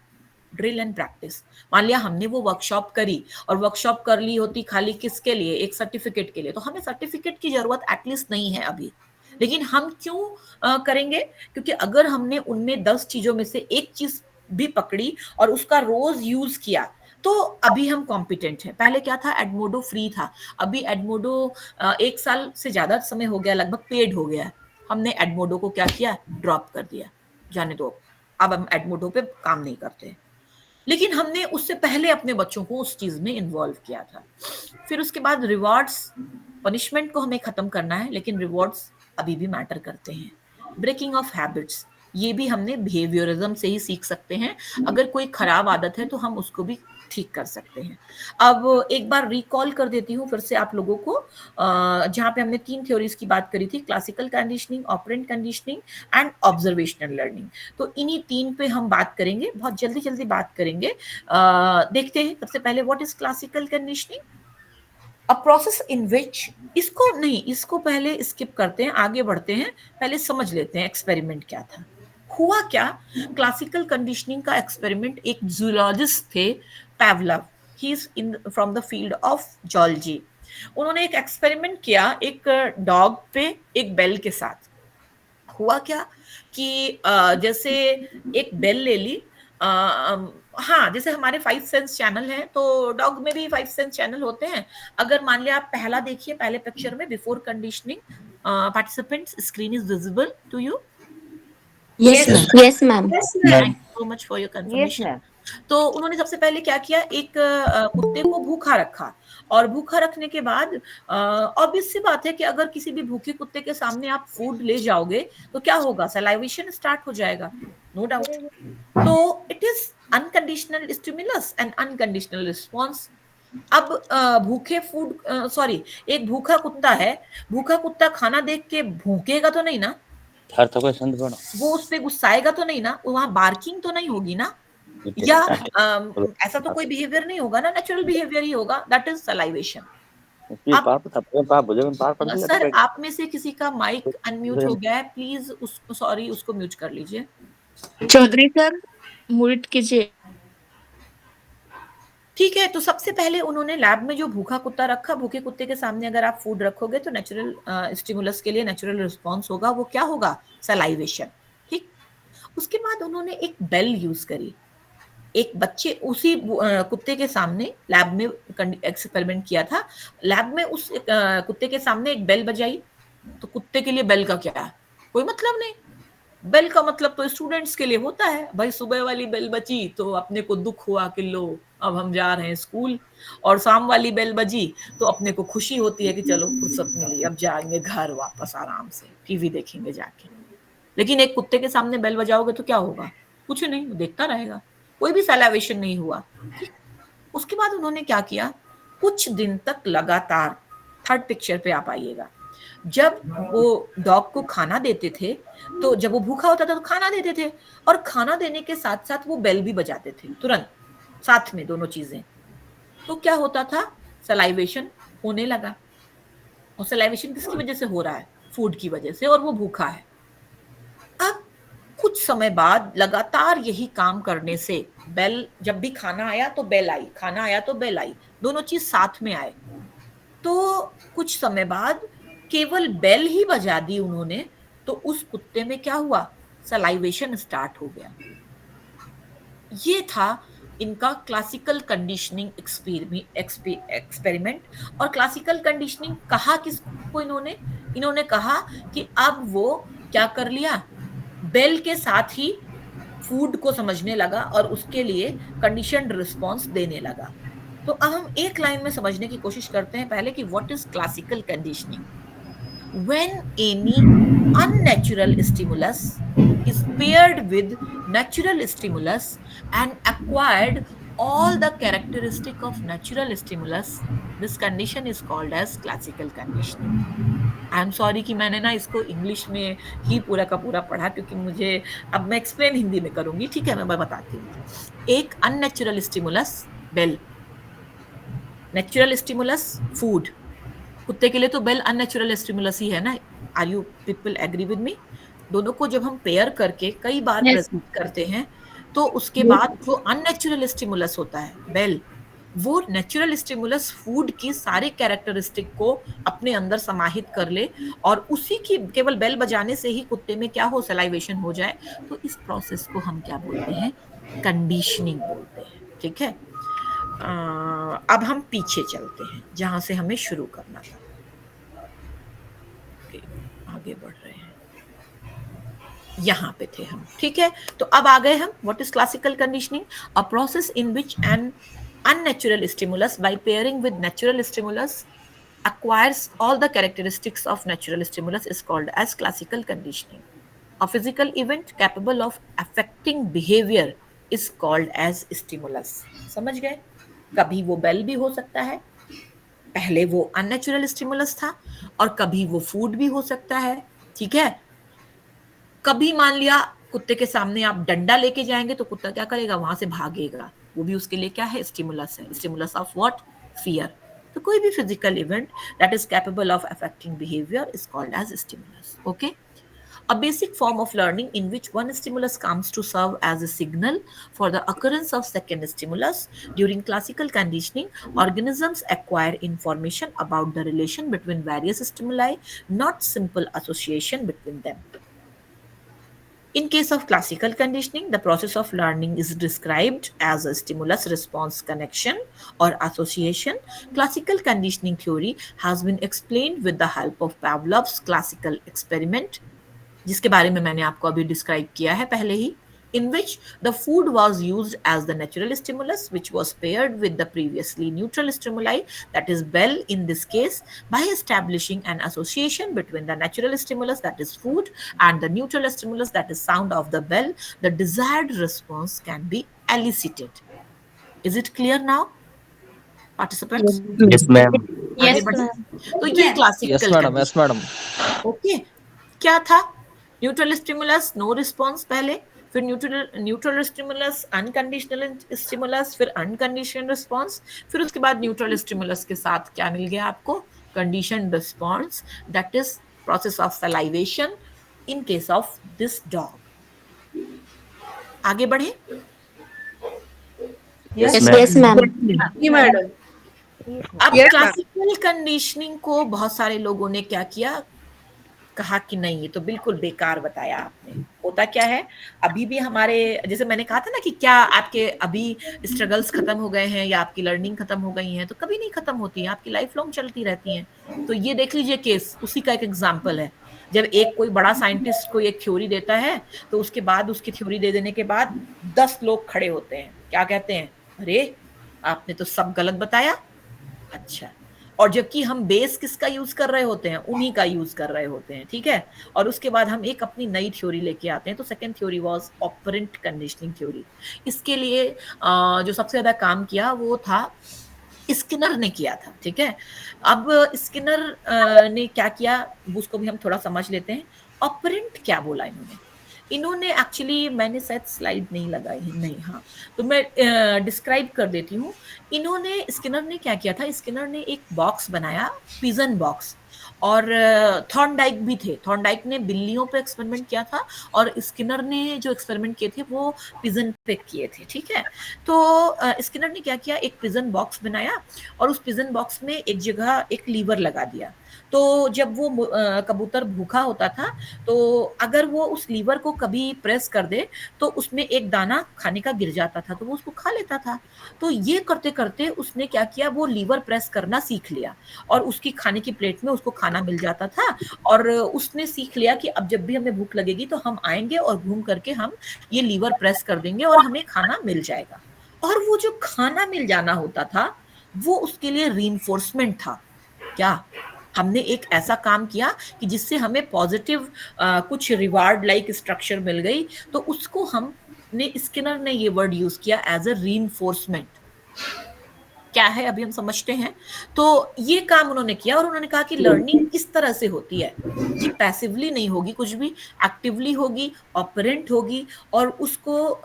[SPEAKER 1] Drill and practice. मान लिया हमने वो वर्कशॉप करी और वर्कशॉप कर ली होती खाली किसके लिए, एक सर्टिफिकेट के लिए, तो हमें सर्टिफिकेट की जरूरत एटलीस्ट नहीं है अभी, लेकिन हम क्यों करेंगे, क्योंकि अगर हमने उनमें 10 चीजों में से एक चीज भी पकड़ी और उसका रोज यूज किया तो अभी हम कॉम्पिटेंट हैं। पहले क्या था, एडमोडो फ्री था, अभी एडमोडो 1 साल से ज्यादा समय हो गया, लगभग पेड हो गया है। हमने एडमोडो को क्या किया, ड्रॉप कर दिया, जाने दो, अब हम एडमोडो पे काम नहीं करते। लेकिन हमने उससे पहले अपने बच्चों को उस चीज में इन्वॉल्व किया था। फिर उसके बाद रिवॉर्ड्स, पनिशमेंट को हमें खत्म करना है, लेकिन रिवॉर्ड्स अभी भी मैटर करते हैं। ब्रेकिंग ऑफ हैबिट्स, ये भी हमने बिहेवियरिज्म से ही सीख सकते हैं। अगर कोई खराब आदत है तो हम उसको भी ठीक कर सकते हैं। अब एक बार रिकॉल कर देती हूँ फिर से आप लोगों को, जहाँ पे हमने 3 थ्योरीज की बात करी थी, classical conditioning, operant conditioning and observational learning. तो इन्हीं 3 पे हम बात करेंगे, बहुत जल्दी जल्दी बात करेंगे। देखते हैं सबसे पहले what is classical conditioning, a process in which, इसको नहीं, इसको पहले स्किप करते हैं, आगे बढ़ते हैं, पहले समझ लेते हैं एक्सपेरिमेंट क्या था। हुआ क्या, क्लासिकल कंडीशनिंग का एक्सपेरिमेंट एक जूलॉजिस्ट थे, Pavlov, he is in from the field of zoology. उन्होंने एक एक्सपेरिमेंट किया एक डॉग पे एक बेल के साथ। हुआ क्या कि जैसे एक बेल ले ली, हाँ जैसे हमारे 5 सेंस चैनल हैं तो डॉग में भी 5 सेंस चैनल होते हैं। अगर मान लिया आप पहला देखिए, पहले पिक्चर में, before conditioning participants screen is visible to you?
[SPEAKER 9] Yes, ma'am. Yes, ma'am.
[SPEAKER 1] Thank you so much for your confirmation. तो उन्होंने सबसे पहले क्या किया, एक कुत्ते को भूखा रखा, और भूखा रखने के बाद ऑब्वियस सी बात है कि अगर किसी भी भूखे कुत्ते के सामने आप फूड ले जाओगे तो क्या होगा, सलाइवेशन स्टार्ट हो जाएगा, नो डाउट। तो it is unconditional stimulus and unconditional response. अब एक भूखा कुत्ता है, भूखा कुत्ता खाना देख के भूखेगा तो नहीं ना, वो उस पे गुस्साएगा तो नहीं ना, वहां बार्किंग तो नहीं होगी ना, या ऐसा तो कोई बिहेवियर नहीं होगा ना, नेचुरल बिहेवियर ही होगा, दैट इज सलाइवेशन। सर आप में से किसी का माइक अनम्यूट हो गया है, प्लीज उसको म्यूट कर लीजिए।
[SPEAKER 9] चौधरी सर, म्यूट कीजिए।
[SPEAKER 1] ठीक है, तो सबसे पहले उन्होंने लैब में जो भूखा कुत्ता रखा, भूखे कुत्ते के सामने अगर आप फूड रखोगे तो नेचुरल स्टिमुलस के लिए नेचुरल रिस्पॉन्स होगा, वो क्या होगा, सलाइवेशन। ठीक, उसके बाद उन्होंने एक बेल यूज करी, एक बच्चे उसी कुत्ते के सामने लैब में एक्सपेरिमेंट किया था, लैब में उस कुत्ते के सामने एक बेल बजाई। तो कुत्ते के लिए बेल का क्या है, कोई मतलब नहीं, बेल का मतलब तो स्टूडेंट्स के लिए होता है, भाई सुबह वाली बेल बची तो अपने को दुख हुआ कि लो अब हम जा रहे हैं स्कूल, और शाम वाली बेल बजी तो अपने को खुशी होती है कि चलो फुर्सत मिली, अब जाएंगे घर वापस आराम से, टीवी देखेंगे जाके। लेकिन एक कुत्ते के सामने बेल बजाओगे तो क्या होगा, कुछ नहीं, देखता रहेगा, कोई भी सलाइवेशन नहीं हुआ। उसके बाद उन्होंने क्या किया, कुछ दिन तक लगातार, थर्ड पिक्चर पे आप आइएगा, जब वो डॉग को खाना देते थे, तो जब वो भूखा होता था तो खाना देते थे, और खाना देने के साथ साथ वो बेल भी बजाते थे तुरंत साथ में, दोनों चीजें। तो क्या होता था, सलाइवेशन होने लगा। और सलाइवेशन किसकी वजह से हो रहा है, फूड की वजह से, और वो भूखा है। अब कुछ समय बाद लगातार यही काम करने से बेल, जब भी खाना आया तो बेल आई, खाना आया तो बेल आई, दोनों चीज साथ में आए। तो कुछ समय बाद केवल बेल ही बजा दी उन्होंने, तो उस कुत्ते में क्या हुआ, सलाइवेशन स्टार्ट हो गया। ये था इनका क्लासिकल कंडीशनिंग एक्सपेरिमेंट। और क्लासिकल कंडीशनिंग कहा किसको इन्होंने कहा कि अब वो क्या कर लिया, बेल के साथ ही फूड को समझने लगा और उसके लिए कंडीशनड रिस्पॉन्स देने लगा। तो अब हम एक लाइन में समझने की कोशिश करते हैं पहले कि what is classical conditioning. When any unnatural stimulus is paired with natural stimulus and acquired all the characteristic of natural stimulus, this condition is called as classical conditioning. I am sorry कि मैंने ना इसको English में ही पूरा का पूरा पढ़ा, क्योंकि मुझे, अब मैं एक्सप्लेन हिंदी में करूंगी, ठीक है, मैं बताती हूँ। एक unnatural stimulus bell, natural stimulus food, कुत्ते के लिए तो बेल अननेचुरल स्टिमुलस ही है ना, are you people agree with me? दोनों को जब हम पेयर करके कई बार प्रेजेंट करते हैं तो उसके बाद जो अननेचुरल स्टिमुलस होता है बेल, वो नेचुरल स्टिमुलस फूड की सारे कैरेक्टरिस्टिक को अपने अंदर समाहित कर ले और उसी की केवल बेल बजाने से ही कुत्ते में क्या हो, सलाइवेशन हो जाए। तो इस प्रोसेस को हम क्या बोलते हैं, कंडीशनिंग बोलते हैं। ठीक है, अब हम पीछे चलते हैं जहां से हमें शुरू करना था। आगे बढ़ रहे हैं, यहाँ पे थे हम। ठीक है, तो अब आ गए हम। What is classical conditioning? A process in which N unnatural stimulus by pairing with natural stimulus acquires all the characteristics of natural stimulus is called as classical conditioning. A physical event capable of affecting behavior is called as stimulus. समझ गए? कभी वो bell भी हो सकता है, पहले वो अननेचुरल स्टिमुलस था, और कभी वो फूड भी हो सकता है। ठीक है, कभी मान लिया कुत्ते के सामने आप डंडा लेके जाएंगे तो कुत्ता क्या करेगा, वहां से भागेगा, वो भी उसके लिए क्या है, स्टिमुलस है। Stimulus of what? फियर। तो कोई भी physical event that is capable of affecting behaviour is called as stimulus. Okay, a basic form of learning in which one stimulus comes to serve as a signal for the occurrence of second stimulus. During classical conditioning, organisms acquire information about the relation between various stimuli, not simple association between them. In case of classical conditioning, the process of learning is described as a stimulus-response connection or association. Classical conditioning theory has been explained with the help of Pavlov's classical experiment, जिसके बारे में मैंने आपको अभी describe किया है पहले ही, in which the food was used as the natural stimulus, which was paired with the previously neutral stimuli, that is bell in this case. By establishing an association between the natural stimulus, that is food, and the neutral stimulus, that is sound of the bell, the desired response can be elicited. Is it clear now, participants?
[SPEAKER 6] Yes, ma'am.
[SPEAKER 8] Yes,
[SPEAKER 1] तो ये classical
[SPEAKER 6] Yes, madam. Yes, madam.
[SPEAKER 1] Okay, क्या था? Neutral stimulus, no response पहले, फिर neutral stimulus, unconditional stimulus, फिर unconditional response, फिर उसके बाद न्यूट्रल स्टिमुलस के साथ क्या मिल गया आपको? Conditioned response, that is process of salivation in case of this dog. आगे बढ़े।
[SPEAKER 9] Yes, ma'am.
[SPEAKER 5] मैडम।
[SPEAKER 1] अब क्लासिकल कंडीशनिंग को बहुत सारे लोगों ने क्या किया, कहा कि नहीं ये तो बिल्कुल बेकार बताया आपने। होता क्या है, अभी भी हमारे, जैसे मैंने कहा था ना कि क्या आपके अभी स्ट्रगल्स खत्म हो गए हैं या आपकी लर्निंग खत्म हो गई है, तो कभी नहीं खत्म होती है, आपकी लाइफ लॉन्ग चलती रहती हैं। तो ये देख लीजिए केस, उसी का एक एग्जाम्पल है। जब एक कोई बड़ा साइंटिस्ट कोई एक थ्योरी देता है, तो उसके बाद उसकी थ्योरी दे देने के बाद 10 लोग खड़े होते हैं, क्या कहते हैं, अरे आपने तो सब गलत बताया। अच्छा, और जबकि हम बेस किसका यूज कर रहे होते हैं, उन्हीं का यूज कर रहे होते हैं। ठीक है, और उसके बाद हम एक अपनी नई थ्योरी लेके आते हैं। तो second theory was operant conditioning theory. इसके लिए जो सबसे ज्यादा काम किया वो था स्किनर ने किया था। ठीक है, अब स्किनर ने क्या किया उसको भी हम थोड़ा समझ लेते हैं। ऑपरेंट क्या बोला इन्होंने एक्चुअली, मैंने शायद स्लाइड नहीं लगाई है, नहीं, हाँ, तो मैं डिस्क्राइब कर देती हूँ। इन्होंने, स्किनर ने क्या किया था, स्किनर ने एक बॉक्स बनाया, पिजन बॉक्स, और थॉर्नडाइक भी थे। थॉर्नडाइक ने बिल्लियों पे एक्सपेरिमेंट किया था और स्किनर ने जो एक्सपेरिमेंट किए थे वो पिजन पे किए थे। ठीक है, तो स्किनर ने क्या किया, एक पिजन बॉक्स बनाया और उस पिजन बॉक्स में एक जगह एक लीवर लगा दिया। तो जब वो कबूतर भूखा होता था, तो अगर वो उस लीवर को कभी प्रेस कर दे तो उसमें एक दाना खाने का गिर जाता था, तो वो उसको खा लेता था। तो ये करते करते उसने क्या किया, वो लीवर प्रेस करना सीख लिया और उसकी खाने की प्लेट में उसको खाना मिल जाता था। और उसने सीख लिया कि अब जब भी हमें भूख लगेगी तो हम आएंगे और घूम करके हम ये लीवर प्रेस कर देंगे और हमें खाना मिल जाएगा। और वो जो खाना मिल जाना होता था वो उसके लिए रीइंफोर्समेंट था। क्या हमने एक ऐसा काम किया कि जिससे हमें पॉजिटिव कुछ रिवार्ड लाइक स्ट्रक्चर मिल गई, तो उसको हमने, स्किनर ने ये वर्ड यूज किया एज अ रीइंफोर्समेंट। क्या है अभी हम समझते हैं। तो ये काम उन्होंने किया और उन्होंने कहा कि लर्निंग इस तरह से होती है कि पैसिवली नहीं होगी, कुछ भी एक्टिवली होगी, ऑपरेंट होगी, और उसको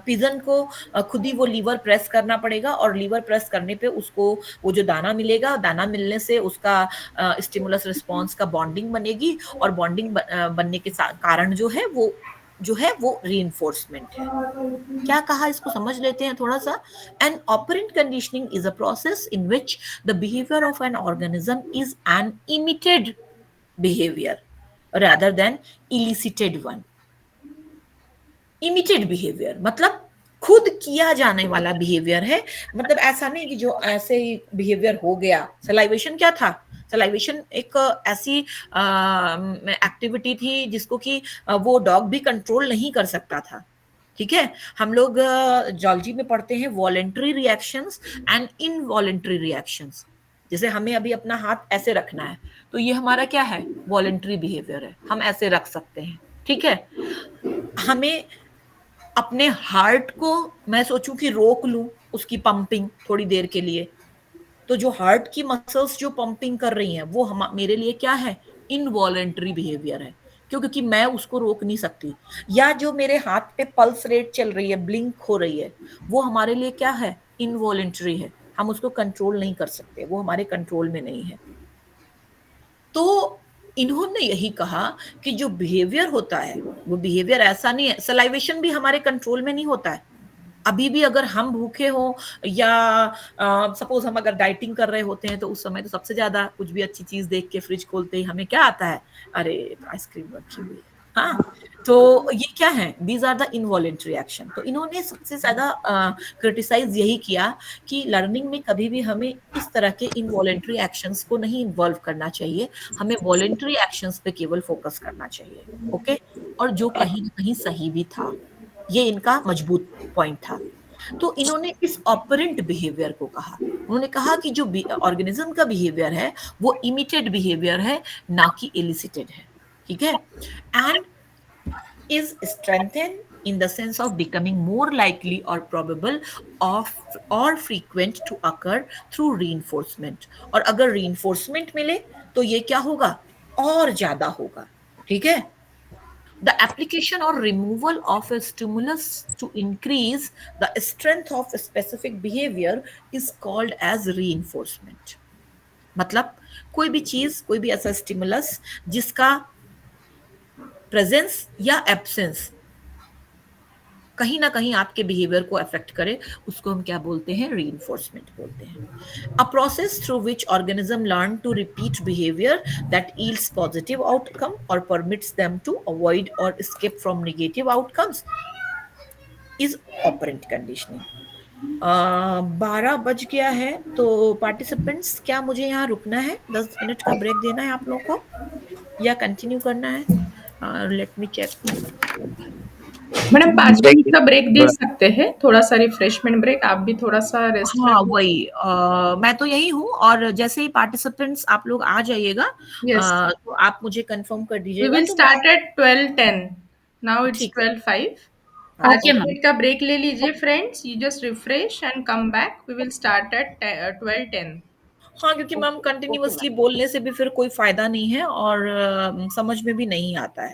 [SPEAKER 1] पिजन को खुद ही वो लीवर प्रेस करना पड़ेगा और लीवर प्रेस करने पे उसको वो जो दाना मिलेगा, दाना मिलने से उसका स्टिमुलस रिस्पॉन्स का बॉन्डिंग बनेगी और बॉन्डिंग बनने के कारण जो है वो जो है वो रीइंफोर्समेंट है। क्या कहा, इसको समझ लेते हैं थोड़ा सा। An operant conditioning is a process in which the behaviour of an organism is an emitted behaviour rather than elicited one. Emitted behaviour मतलब खुद किया जाने वाला बिहेवियर है, मतलब ऐसा नहीं कि जो ऐसे ही बिहेवियर हो गया। सलाइवेशन क्या था? सलाइवेशन एक ऐसी एक्टिविटी थी जिसको कि वो डॉग भी कंट्रोल नहीं कर सकता था। ठीक है, हम लोग जॉलजी में पढ़ते हैं voluntary reactions and involuntary reactions. जैसे हमें अभी अपना हाथ ऐसे रखना है, तो ये हमारा क्या है? वॉलेंट्री बिहेवियर है, हम ऐसे रख सकते हैं। ठीक है, हमें अपने हार्ट को मैं सोचूं कि रोक लूं उसकी पंपिंग थोड़ी देर के लिए, तो जो हार्ट की मसल्स जो पंपिंग कर रही हैं वो हम मेरे लिए क्या है? इनवॉलेंट्री बिहेवियर है, क्योंकि मैं उसको रोक नहीं सकती। या जो मेरे हाथ पे पल्स रेट चल रही है, ब्लिंक हो रही है, वो हमारे लिए क्या है? इनवॉलेंट्री है, हम उसको कंट्रोल नहीं कर सकते, वो हमारे कंट्रोल में नहीं है। तो इन्होंने यही कहा कि जो बिहेवियर होता है वो बिहेवियर ऐसा नहीं है। सलाइवेशन भी हमारे कंट्रोल में नहीं होता है। अभी भी अगर हम भूखे हो या सपोज हम अगर डाइटिंग कर रहे होते हैं, तो उस समय तो सबसे ज्यादा कुछ भी अच्छी चीज देख के फ्रिज खोलते ही हमें क्या आता है? अरे आइसक्रीम रखी हुई है। हाँ, तो ये क्या है? These are the involuntary action. तो इन्होंने सबसे ज्यादा क्रिटिसाइज यही किया कि लर्निंग में कभी भी हमें इस तरह के इनवॉलेंट्री एक्शंस को नहीं इन्वॉल्व करना चाहिए, हमें वॉलेंट्री एक्शंस पे केवल फोकस करना चाहिए। ओके, और जो कहीं ना कहीं सही भी था, ये इनका मजबूत पॉइंट था। तो इन्होंने इस ऑपरेंट बिहेवियर को कहा, उन्होंने कहा कि जो ऑर्गेनिज्म का बिहेवियर है वो इमिटेड बिहेवियर है, ना कि एलिसिटेड है। ठीक है, and is strengthened in the sense of becoming more likely or probable of or frequent to occur through reinforcement। और अगर reinforcement मिले तो ये क्या होगा? और ज्यादा होगा। ठीक है, the application or removal of a stimulus to increase the strength of a specific behavior is called as reinforcement। मतलब कोई भी चीज, कोई भी ऐसा स्टिमुलस जिसका प्रेजेंस या एब्सेंस कहीं ना कहीं आपके बिहेवियर को अफेक्ट करे, उसको हम क्या बोलते हैं? रीइंफोर्समेंट बोलते हैं। A process through which organism learn to repeat behaviour that yields positive outcome और परमिट्स देम टू अवॉइड और escape from negative outcomes is operant conditioning. 12 बज गया है, तो पार्टिसिपेंट्स क्या मुझे यहाँ रुकना है? 10 मिनट का ब्रेक देना है आप लोगों को या कंटिन्यू करना है? Let me check.
[SPEAKER 5] Madam 5 minute का ब्रेक दे सकते हैं, थोड़ा सा रिफ्रेशमेंट ब्रेक, आप भी थोड़ा सा रेस्ट।
[SPEAKER 1] हाँ वही, मैं तो यही हूँ, और जैसे ही पार्टिसिपेंट्स आप लोग आ जाइएगा, तो आप मुझे कंफर्म कर
[SPEAKER 5] वी
[SPEAKER 1] दीजिएगा।
[SPEAKER 5] Will start at 12:10, now it's
[SPEAKER 1] ठीक।
[SPEAKER 5] 12:05।
[SPEAKER 8] Okay,
[SPEAKER 5] 5 मिनट का ब्रेक ले लीजिए friends, you just refresh and come back, we will start at 12:10।
[SPEAKER 1] हाँ, क्योंकि मैम कंटिन्यूअसली बोलने से भी फिर कोई फायदा नहीं है और समझ में भी नहीं आता है।